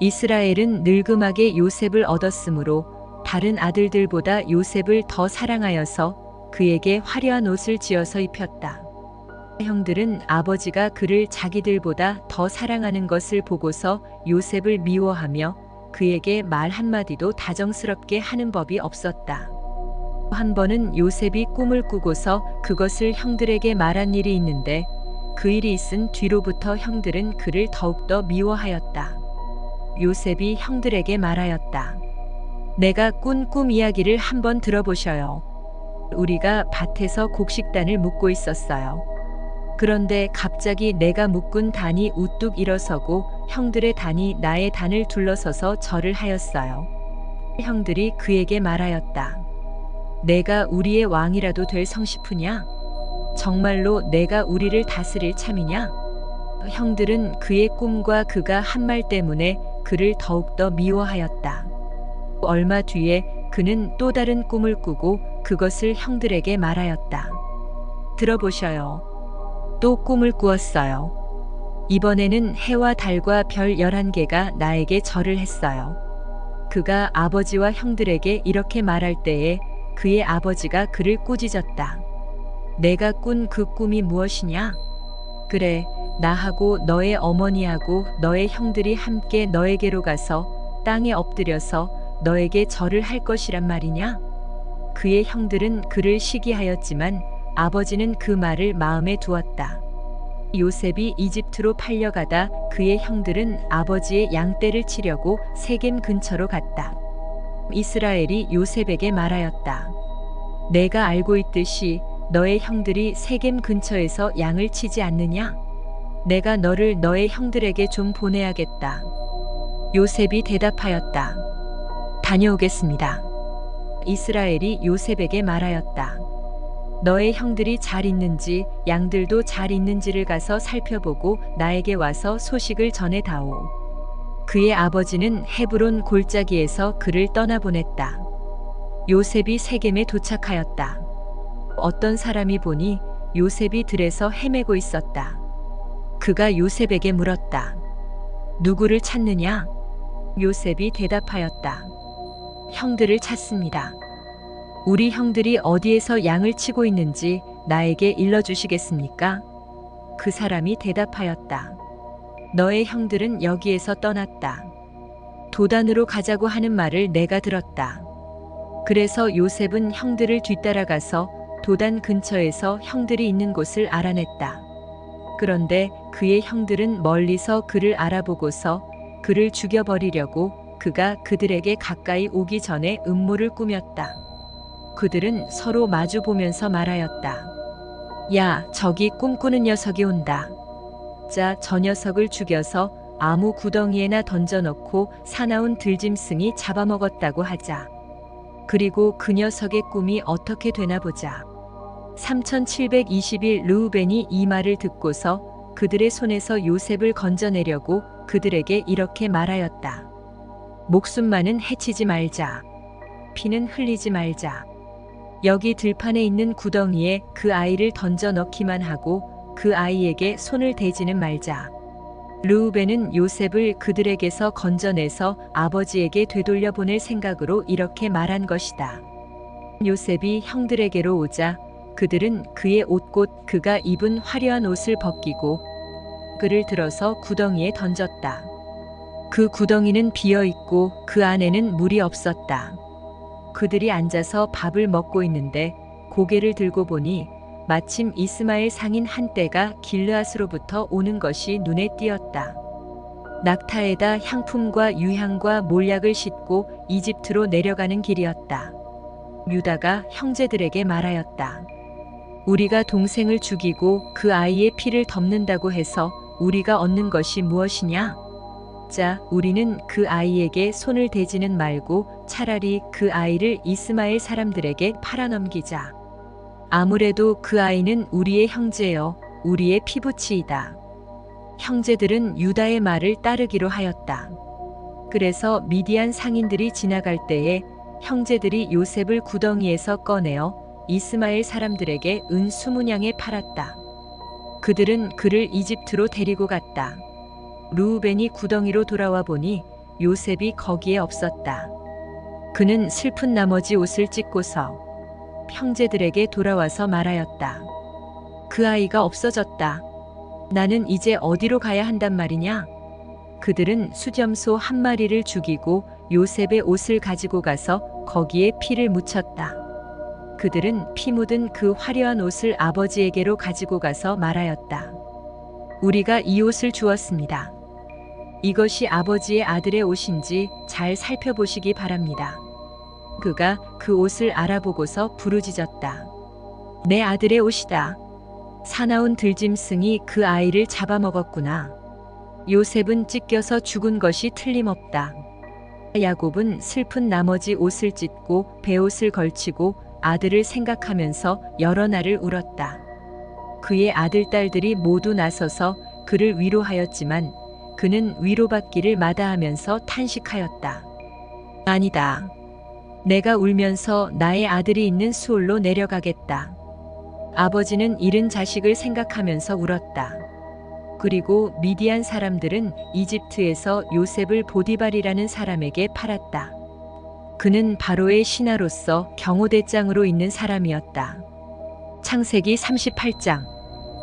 이스라엘은 늙음하게 요셉을 얻었으므로 다른 아들들보다 요셉을 더 사랑하여서 그에게 화려한 옷을 지어서 입혔다. 형들은 아버지가 그를 자기들보다 더 사랑하는 것을 보고서 요셉을 미워하며 그에게 말 한마디도 다정스럽게 하는 법이 없었다. 한 번은 요셉이 꿈을 꾸고서 그것을 형들에게 말한 일이 있는데 그 일이 있은 뒤로부터 형들은 그를 더욱더 미워하였다. 요셉이 형들에게 말하였다. 내가 꾼 꿈 이야기를 한번 들어보셔요. 우리가 밭에서 곡식단을 묶고 있었어요. 그런데 갑자기 내가 묶은 단이 우뚝 일어서고 형들의 단이 나의 단을 둘러서서 절을 하였어요. 형들이 그에게 말하였다. 내가 우리의 왕이라도 될 성시프냐? 정말로 내가 우리를 다스릴 참이냐? 형들은 그의 꿈과 그가 한 말 때문에 그를 더욱더 미워하였다. 얼마 뒤에 그는 또 다른 꿈을 꾸고 그것을 형들에게 말하였다. 들어보셔요. 또 꿈을 꾸었어요. 이번에는 해와 달과 별 11개가 나에게 절을 했어요. 그가 아버지와 형들에게 이렇게 말할 때에 그의 아버지가 그를 꾸짖었다. 내가 꾼 그 꿈이 무엇이냐? 그래, 나하고 너의 어머니하고 너의 형들이 함께 너에게로 가서 땅에 엎드려서 너에게 절을 할 것이란 말이냐? 그의 형들은 그를 시기하였지만 아버지는 그 말을 마음에 두었다. 요셉이 이집트로 팔려가다 그의 형들은 아버지의 양떼를 치려고 세겜 근처로 갔다. 이스라엘이 요셉에게 말하였다. 내가 알고 있듯이 너의 형들이 세겜 근처에서 양을 치지 않느냐? 내가 너를 너의 형들에게 좀 보내야겠다. 요셉이 대답하였다. 다녀오겠습니다. 이스라엘이 요셉에게 말하였다. 너의 형들이 잘 있는지 양들도 잘 있는지를 가서 살펴보고 나에게 와서 소식을 전해다오. 그의 아버지는 헤브론 골짜기에서 그를 떠나보냈다. 요셉이 세겜에 도착하였다. 어떤 사람이 보니 요셉이 들에서 헤매고 있었다. 그가 요셉에게 물었다. 누구를 찾느냐? 요셉이 대답하였다. 형들을 찾습니다. 우리 형들이 어디에서 양을 치고 있는지 나에게 일러주시겠습니까? 그 사람이 대답하였다. 너의 형들은 여기에서 떠났다. 도단으로 가자고 하는 말을 내가 들었다. 그래서 요셉은 형들을 뒤따라가서 도단 근처에서 형들이 있는 곳을 알아냈다. 그런데 그의 형들은 멀리서 그를 알아보고서 그를 죽여버리려고 그가 그들에게 가까이 오기 전에 음모를 꾸몄다. 그들은 서로 마주 보면서 말하였다. 야, 저기 꿈꾸는 녀석이 온다. 자, 저 녀석을 죽여서 아무 구덩이에나 던져놓고 사나운 들짐승이 잡아먹었다고 하자. 그리고 그 녀석의 꿈이 어떻게 되나 보자. 3721 르우벤이 이 말을 듣고서 그들의 손에서 요셉을 건져내려고 그들에게 이렇게 말하였다. 목숨만은 해치지 말자. 피는 흘리지 말자. 여기 들판에 있는 구덩이에 그 아이를 던져 넣기만 하고 그 아이에게 손을 대지는 말자. 르우벤은 요셉을 그들에게서 건져내서 아버지에게 되돌려 보낼 생각으로 이렇게 말한 것이다. 요셉이 형들에게로 오자 그들은 그의 옷곧 그가 입은 화려한 옷을 벗기고 그를 들어서 구덩이에 던졌다. 그 구덩이는 비어 있고 그 안에는 물이 없었다. 그들이 앉아서 밥을 먹고 있는데 고개를 들고 보니 마침 이스마엘 상인 한 떼가 길르앗으로부터 오는 것이 눈에 띄었다. 낙타에다 향품과 유향과 몰약을 싣고 이집트로 내려가는 길이었다. 유다가 형제들에게 말하였다. 우리가 동생을 죽이고 그 아이의 피를 덮는다고 해서 우리가 얻는 것이 무엇이냐? 자, 우리는 그 아이에게 손을 대지는 말고 차라리 그 아이를 이스마엘 사람들에게 팔아넘기자. 아무래도 그 아이는 우리의 형제여 우리의 피부치이다. 형제들은 유다의 말을 따르기로 하였다. 그래서 미디안 상인들이 지나갈 때에 형제들이 요셉을 구덩이에서 꺼내어 이스마엘 사람들에게 은 20냥에 팔았다. 그들은 그를 이집트로 데리고 갔다. 르우벤이 구덩이로 돌아와 보니 요셉이 거기에 없었다. 그는 슬픈 나머지 옷을 찢고서 형제들에게 돌아와서 말하였다. 그 아이가 없어졌다. 나는 이제 어디로 가야 한단 말이냐? 그들은 수렴소 한 마리를 죽이고 요셉의 옷을 가지고 가서 거기에 피를 묻혔다. 그들은 피 묻은 그 화려한 옷을 아버지에게로 가지고 가서 말하였다. 우리가 이 옷을 주었습니다. 이것이 아버지의 아들의 옷인지 잘 살펴보시기 바랍니다. 그가 그 옷을 알아보고서 부르짖었다. 내 아들의 옷이다. 사나운 들짐승이 그 아이를 잡아먹었구나. 요셉은 찢겨서 죽은 것이 틀림없다. 야곱은 슬픈 나머지 옷을 찢고 베옷을 걸치고 아들을 생각하면서 여러 날을 울었다. 그의 아들, 딸들이 모두 나서서 그를 위로하였지만 그는 위로받기를 마다하면서 탄식하였다. 아니다. 내가 울면서 나의 아들이 있는 수올로 내려가겠다. 아버지는 잃은 자식을 생각하면서 울었다. 그리고 미디안 사람들은 이집트에서 요셉을 보디발이라는 사람에게 팔았다. 그는 바로의 신하로서 경호대장으로 있는 사람이었다. 창세기 38장.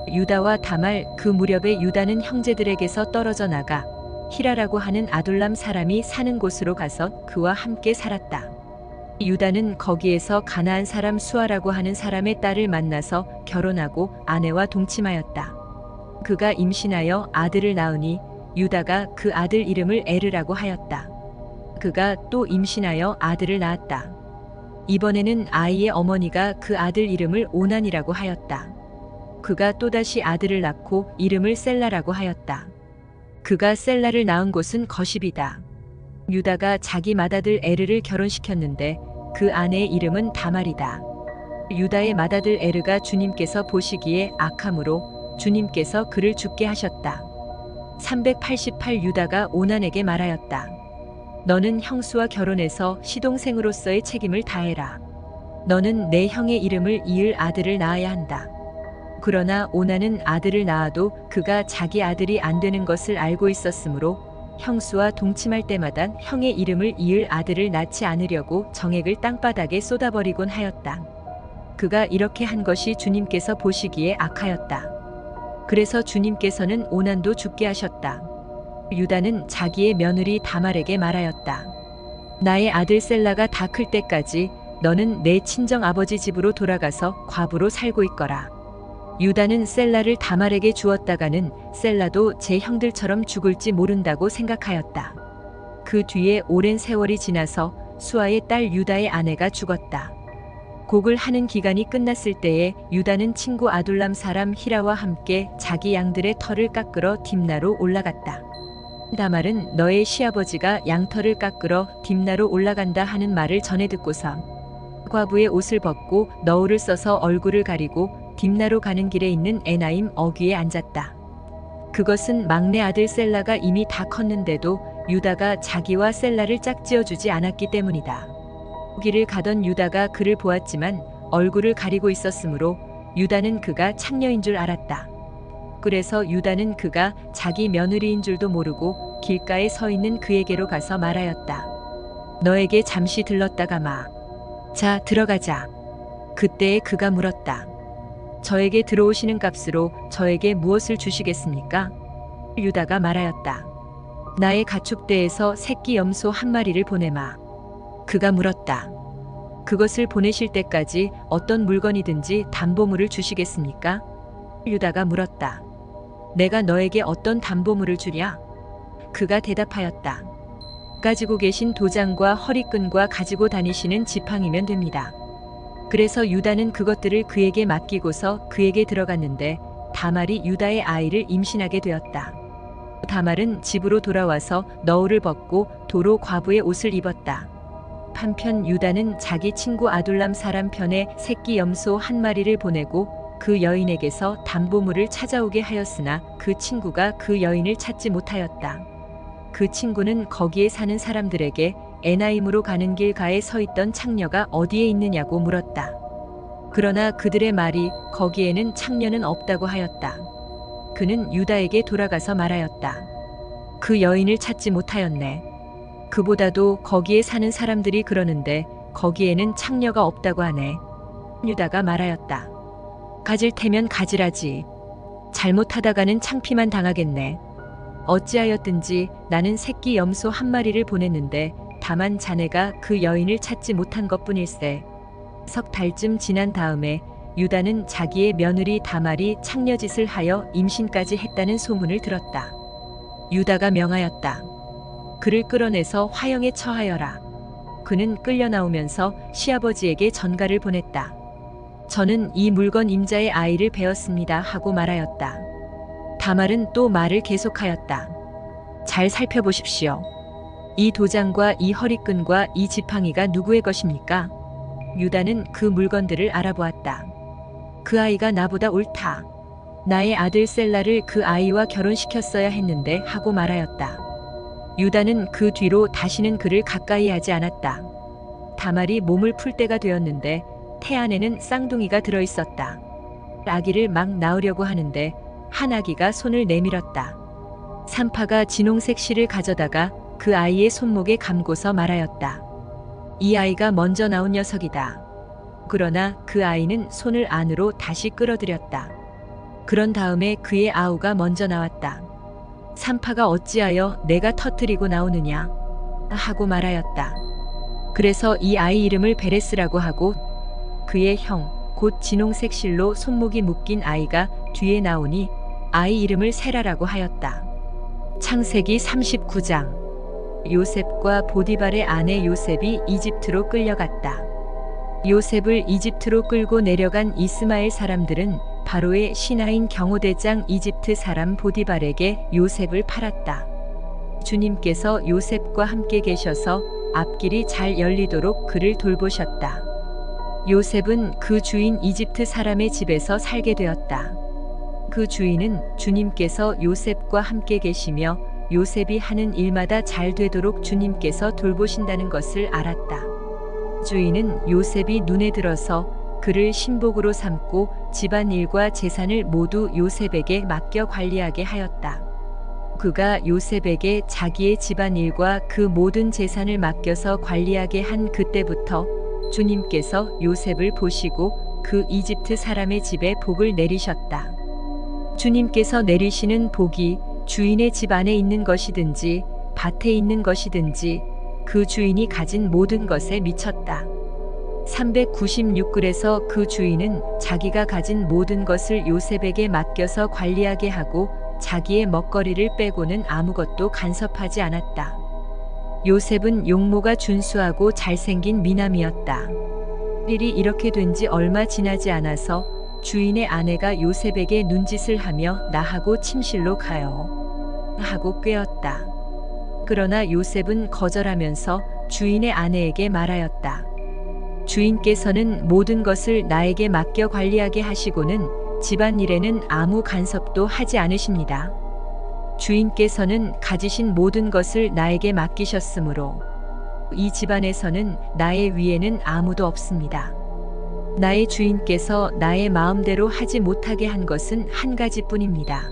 유다와 다말. 그 무렵에 유다는 형제들에게서 떨어져 나가 히라라고 하는 아둘람 사람이 사는 곳으로 가서 그와 함께 살았다. 유다는 거기에서 가나안 사람 수아라고 하는 사람의 딸을 만나서 결혼하고 아내와 동침하였다. 그가 임신하여 아들을 낳으니 유다가 그 아들 이름을 에르라고 하였다. 그가 또 임신하여 아들을 낳았다. 이번에는 아이의 어머니가 그 아들 이름을 오난이라고 하였다. 그가 또다시 아들을 낳고 이름을 셀라라고 하였다. 그가 셀라를 낳은 곳은 거십이다. 유다가 자기 맏아들 에르를 결혼시켰는데 그 아내의 이름은 다말이다. 유다의 맏아들 에르가 주님께서 보시기에 악함으로 주님께서 그를 죽게 하셨다. 388 유다가 오난에게 말하였다. 너는 형수와 결혼해서 시동생으로서의 책임을 다해라. 너는 내 형의 이름을 이을 아들을 낳아야 한다. 그러나 오나는 아들을 낳아도 그가 자기 아들이 안 되는 것을 알고 있었으므로 형수와 동침할 때마다 형의 이름을 이을 아들을 낳지 않으려고 정액을 땅바닥에 쏟아버리곤 하였다. 그가 이렇게 한 것이 주님께서 보시기에 악하였다. 그래서 주님께서는 오난도 죽게 하셨다. 유다는 자기의 며느리 다말에게 말하였다. 나의 아들 셀라가 다 클 때까지 너는 내 친정 아버지 집으로 돌아가서 과부로 살고 있거라. 유다는 셀라를 다말에게 주었다가는 셀라도 제 형들처럼 죽을지 모른다고 생각하였다. 그 뒤에 오랜 세월이 지나서 수아의 딸 유다의 아내가 죽었다. 곡을 하는 기간이 끝났을 때에 유다는 친구 아둘람 사람 히라와 함께 자기 양들의 털을 깎으러 딥나로 올라갔다. 다말은 너의 시아버지가 양털을 깎으러 딥나로 올라간다 하는 말을 전해 듣고서 과부의 옷을 벗고 너울을 써서 얼굴을 가리고 딥나로 가는 길에 있는 에나임 어귀에 앉았다. 그것은 막내 아들 셀라가 이미 다 컸는데도 유다가 자기와 셀라를 짝지어주지 않았기 때문이다. 길을 가던 유다가 그를 보았지만 얼굴을 가리고 있었으므로 유다는 그가 창녀인 줄 알았다. 그래서 유다는 그가 자기 며느리인 줄도 모르고 길가에 서 있는 그에게로 가서 말하였다. 너에게 잠시 들렀다가 마. 자, 들어가자. 그때에 그가 물었다. 저에게 들어오시는 값으로 저에게 무엇을 주시겠습니까? 유다가 말하였다. 나의 가축대에서 새끼 염소 한 마리를 보내마. 그가 물었다. 그것을 보내실 때까지 어떤 물건이든지 담보물을 주시겠습니까? 유다가 물었다. 내가 너에게 어떤 담보물을 주랴? 그가 대답하였다. 가지고 계신 도장과 허리끈과 가지고 다니시는 지팡이면 됩니다. 그래서 유다는 그것들을 그에게 맡기고서 그에게 들어갔는데 다말이 유다의 아이를 임신하게 되었다. 다말은 집으로 돌아와서 너울을 벗고 도로 과부의 옷을 입었다. 한편 유다는 자기 친구 아둘람 사람 편에 새끼 염소 한 마리를 보내고 그 여인에게서 담보물을 찾아오게 하였으나 그 친구가 그 여인을 찾지 못하였다. 그 친구는 거기에 사는 사람들에게 에나임으로 가는 길가에 서 있던 창녀가 어디에 있느냐고 물었다. 그러나 그들의 말이 거기에는 창녀는 없다고 하였다. 그는 유다에게 돌아가서 말하였다. 그 여인을 찾지 못하였네. 그보다도 거기에 사는 사람들이 그러는데 거기에는 창녀가 없다고 하네. 유다가 말하였다. 가질 테면 가지라지. 잘못하다가는 창피만 당하겠네. 어찌하였든지 나는 새끼 염소 한 마리를 보냈는데 다만 자네가 그 여인을 찾지 못한 것뿐일세. 석 달쯤 지난 다음에 유다는 자기의 며느리 다말이 창녀짓을 하여 임신까지 했다는 소문을 들었다. 유다가 명하였다. 그를 끌어내서 화형에 처하여라. 그는 끌려 나오면서 시아버지에게 전가를 보냈다. 저는 이 물건 임자의 아이를 베었습니다 하고 말하였다. 다말은 또 말을 계속하였다. 잘 살펴보십시오. 이 도장과 이 허리끈과 이 지팡이가 누구의 것입니까? 유다는 그 물건들을 알아보았다. 그 아이가 나보다 옳다. 나의 아들 셀라를 그 아이와 결혼시켰어야 했는데 하고 말하였다. 유다는 그 뒤로 다시는 그를 가까이 하지 않았다. 다말이 몸을 풀 때가 되었는데 태 안에는 쌍둥이가 들어있었다. 아기를 막 낳으려고 하는데 한 아기가 손을 내밀었다. 산파가 진홍색 실을 가져다가 그 아이의 손목에 감고서 말하였다. 이 아이가 먼저 나온 녀석이다. 그러나 그 아이는 손을 안으로 다시 끌어들였다. 그런 다음에 그의 아우가 먼저 나왔다. 산파가 어찌하여 내가 터뜨리고 나오느냐 하고 말하였다. 그래서 이 아이 이름을 베레스라고 하고 그의 형 곧 진홍색 실로 손목이 묶인 아이가 뒤에 나오니 아이 이름을 세라라고 하였다. 창세기 39장. 요셉과 보디발의 아내 요셉이 이집트로 끌려갔다. 요셉을 이집트로 끌고 내려간 이스마엘 사람들은 바로의 신하인 경호대장 이집트 사람 보디발에게 요셉을 팔았다. 주님께서 요셉과 함께 계셔서 앞길이 잘 열리도록 그를 돌보셨다. 요셉은 그 주인 이집트 사람의 집에서 살게 되었다. 그 주인은 주님께서 요셉과 함께 계시며 요셉이 하는 일마다 잘 되도록 주님께서 돌보신다는 것을 알았다. 주인은 요셉이 눈에 들어서 그를 신복으로 삼고 집안일과 재산을 모두 요셉에게 맡겨 관리하게 하였다. 그가 요셉에게 자기의 집안일과 그 모든 재산을 맡겨서 관리하게 한 그때부터 주님께서 요셉을 보시고 그 이집트 사람의 집에 복을 내리셨다. 주님께서 내리시는 복이 주인의 집 안에 있는 것이든지 밭에 있는 것이든지 그 주인이 가진 모든 것에 미쳤다. 396글에서 그 주인은 자기가 가진 모든 것을 요셉에게 맡겨서 관리하게 하고 자기의 먹거리를 빼고는 아무것도 간섭하지 않았다. 요셉은 용모가 준수하고 잘생긴 미남이었다. 일이 이렇게 된 지 얼마 지나지 않아서 주인의 아내가 요셉에게 눈짓을 하며 나하고 침실로 가요 하고 꾀었다. 그러나 요셉은 거절하면서 주인의 아내에게 말하였다. 주인께서는 모든 것을 나에게 맡겨 관리하게 하시고는 집안일에는 아무 간섭도 하지 않으십니다. 주인께서는 가지신 모든 것을 나에게 맡기셨으므로 이 집안에서는 나의 위에는 아무도 없습니다. 나의 주인께서 나의 마음대로 하지 못하게 한 것은 한 가지뿐입니다.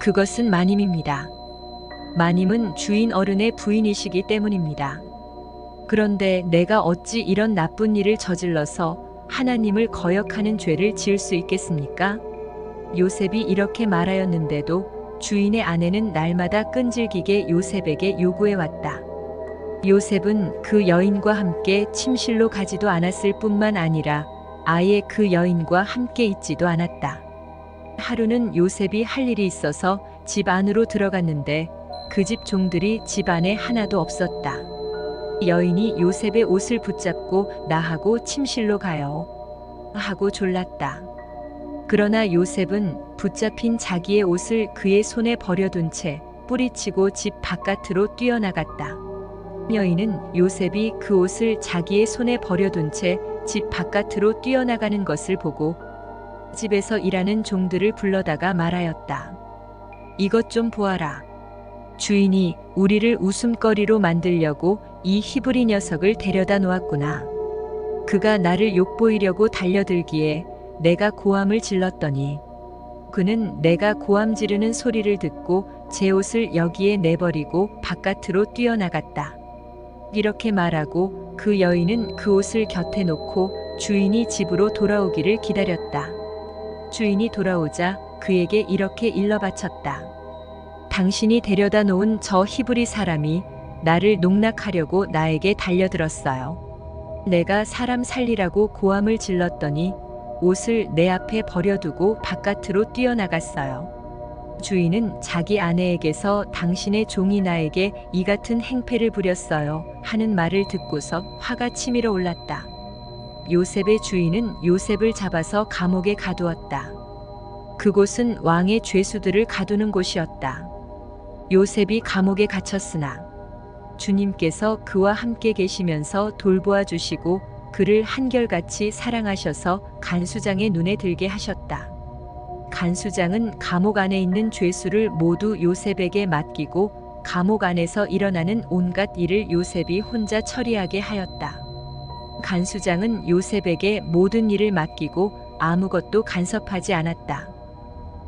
그것은 마님입니다. 마님은 주인 어른의 부인이시기 때문입니다. 그런데 내가 어찌 이런 나쁜 일을 저질러서 하나님을 거역하는 죄를 지을 수 있겠습니까? 요셉이 이렇게 말하였는데도 주인의 아내는 날마다 끈질기게 요셉에게 요구해 왔다. 요셉은 그 여인과 함께 침실로 가지도 않았을 뿐만 아니라 아예 그 여인과 함께 있지도 않았다. 하루는 요셉이 할 일이 있어서 집 안으로 들어갔는데 그 집 종들이 집 안에 하나도 없었다. 여인이 요셉의 옷을 붙잡고 나하고 침실로 가요 하고 졸랐다. 그러나 요셉은 붙잡힌 자기의 옷을 그의 손에 버려둔 채 뿌리치고 집 바깥으로 뛰어나갔다. 여인은 요셉이 그 옷을 자기의 손에 버려둔 채 집 바깥으로 뛰어나가는 것을 보고 집에서 일하는 종들을 불러다가 말하였다. 이것 좀 보아라. 주인이 우리를 웃음거리로 만들려고 이 히브리 녀석을 데려다 놓았구나. 그가 나를 욕보이려고 달려들기에 내가 고함을 질렀더니 그는 내가 고함 지르는 소리를 듣고 제 옷을 여기에 내버리고 바깥으로 뛰어나갔다. 이렇게 말하고 그 여인은 그 옷을 곁에 놓고 주인이 집으로 돌아오기를 기다렸다. 주인이 돌아오자 그에게 이렇게 일러 바쳤다. 당신이 데려다 놓은 저 히브리 사람이 나를 농락하려고 나에게 달려들었어요. 내가 사람 살리라고 고함을 질렀더니 옷을 내 앞에 버려두고 바깥으로 뛰어나갔어요. 주인은 자기 아내에게서 당신의 종이 나에게 이 같은 행패를 부렸어요 하는 말을 듣고서 화가 치밀어 올랐다. 요셉의 주인은 요셉을 잡아서 감옥에 가두었다. 그곳은 왕의 죄수들을 가두는 곳이었다. 요셉이 감옥에 갇혔으나 주님께서 그와 함께 계시면서 돌보아 주시고 그를 한결같이 사랑하셔서 간수장의 눈에 들게 하셨다. 간수장은 감옥 안에 있는 죄수를 모두 요셉에게 맡기고 감옥 안에서 일어나는 온갖 일을 요셉이 혼자 처리하게 하였다. 간수장은 요셉에게 모든 일을 맡기고 아무것도 간섭하지 않았다.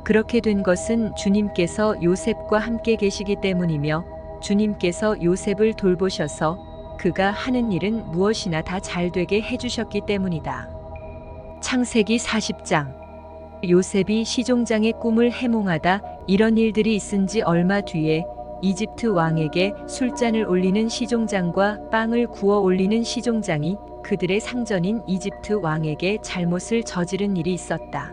그렇게 된 것은 주님께서 요셉과 함께 계시기 때문이며 주님께서 요셉을 돌보셔서 그가 하는 일은 무엇이나 다 잘되게 해주셨기 때문이다. 창세기 40장. 요셉이 시종장의 꿈을 해몽하다 이런 일들이 있은 지 얼마 뒤에 이집트 왕에게 술잔을 올리는 시종장과 빵을 구워 올리는 시종장이 그들의 상전인 이집트 왕에게 잘못을 저지른 일이 있었다.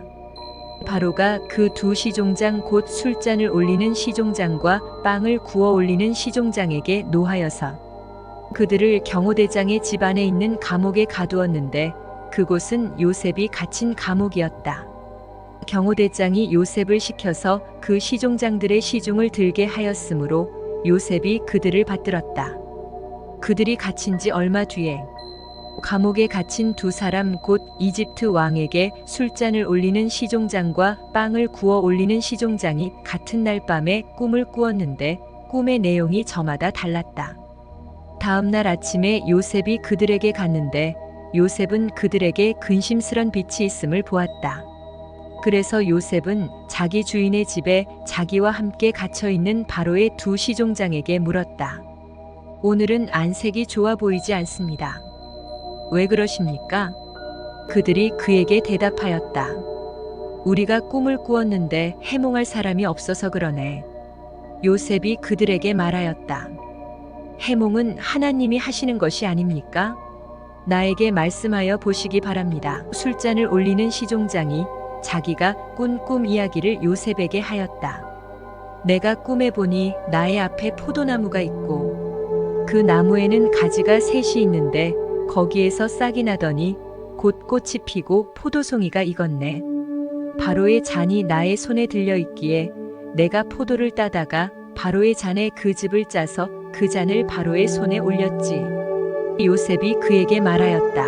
바로가 그 두 시종장 곧 술잔을 올리는 시종장과 빵을 구워 올리는 시종장에게 노하여서 그들을 경호대장의 집 안에 있는 감옥에 가두었는데 그곳은 요셉이 갇힌 감옥이었다. 경호대장이 요셉을 시켜서 그 시종장들의 시중을 들게 하였으므로 요셉이 그들을 받들었다. 그들이 갇힌 지 얼마 뒤에 감옥에 갇힌 두 사람 곧 이집트 왕에게 술잔을 올리는 시종장과 빵을 구워 올리는 시종장이 같은 날 밤에 꿈을 꾸었는데 꿈의 내용이 저마다 달랐다. 다음 날 아침에 요셉이 그들에게 갔는데 요셉은 그들에게 근심스런 빛이 있음을 보았다. 그래서 요셉은 자기 주인의 집에 자기와 함께 갇혀 있는 바로의 두 시종장에게 물었다. 오늘은 안색이 좋아 보이지 않습니다. 왜 그러십니까? 그들이 그에게 대답하였다. 우리가 꿈을 꾸었는데 해몽할 사람이 없어서 그러네. 요셉이 그들에게 말하였다. 해몽은 하나님이 하시는 것이 아닙니까? 나에게 말씀하여 보시기 바랍니다. 술잔을 올리는 시종장이 자기가 꾼 꿈 이야기를 요셉에게 하였다. 내가 꿈에 보니 나의 앞에 포도나무가 있고 그 나무에는 가지가 셋이 있는데 거기에서 싹이 나더니 곧 꽃이 피고 포도송이가 익었네. 바로의 잔이 나의 손에 들려 있기에 내가 포도를 따다가 바로의 잔에 그 즙을 짜서 그 잔을 바로의 손에 올렸지. 요셉이 그에게 말하였다.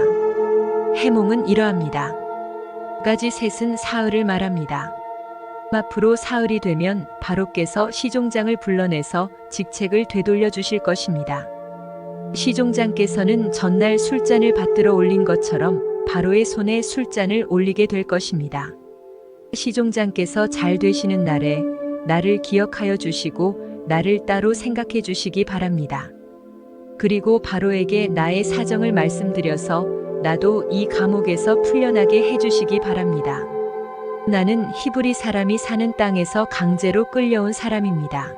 해몽은 이러합니다. 가지 셋은 사흘을 말합니다. 앞으로 사흘이 되면 바로께서 시종장을 불러내서 직책을 되돌려 주실 것입니다. 시종장께서는 전날 술잔을 받들어 올린 것처럼 바로의 손에 술잔을 올리게 될 것입니다. 시종장께서 잘 되시는 날에 나를 기억하여 주시고 나를 따로 생각해 주시기 바랍니다. 그리고 바로에게 나의 사정을 말씀드려서 나도 이 감옥에서 풀려나게 해주시기 바랍니다. 나는 히브리 사람이 사는 땅에서 강제로 끌려온 사람입니다.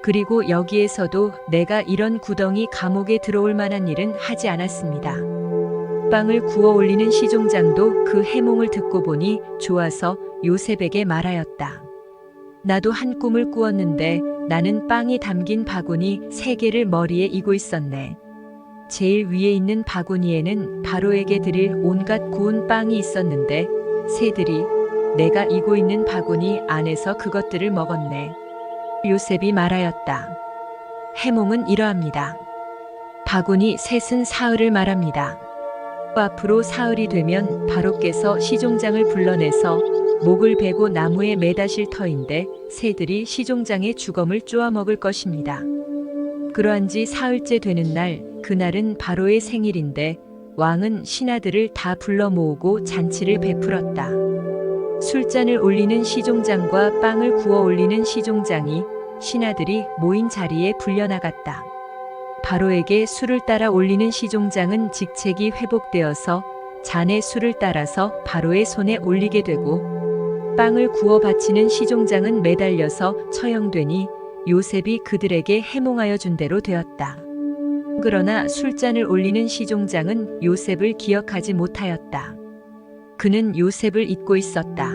그리고 여기에서도 내가 이런 구덩이 감옥에 들어올 만한 일은 하지 않았습니다. 빵을 구워 올리는 시종장도 그 해몽을 듣고 보니 좋아서 요셉에게 말하였다. 나도 한 꿈을 꾸었는데 나는 빵이 담긴 바구니 3개를 머리에 이고 있었네. 제일 위에 있는 바구니에는 바로에게 드릴 온갖 구운 빵이 있었는데 새들이 내가 이고 있는 바구니 안에서 그것들을 먹었네. 요셉이 말하였다. 해몽은 이러합니다. 바구니 셋은 사흘을 말합니다. 앞으로 사흘이 되면 바로께서 시종장을 불러내서 목을 베고 나무에 매다실 터인데 새들이 시종장의 주검을 쪼아 먹을 것입니다. 그러한 지 사흘째 되는 날, 그날은 바로의 생일인데 왕은 신하들을 다 불러 모으고 잔치를 베풀었다. 술잔을 올리는 시종장과 빵을 구워 올리는 시종장이 신하들이 모인 자리에 불려나갔다. 바로에게 술을 따라 올리는 시종장은 직책이 회복되어서 잔에 술을 따라서 바로의 손에 올리게 되고 빵을 구워 바치는 시종장은 매달려서 처형되니 요셉이 그들에게 해몽하여 준 대로 되었다. 그러나 술잔을 올리는 시종장은 요셉을 기억하지 못하였다. 그는 요셉을 잊고 있었다.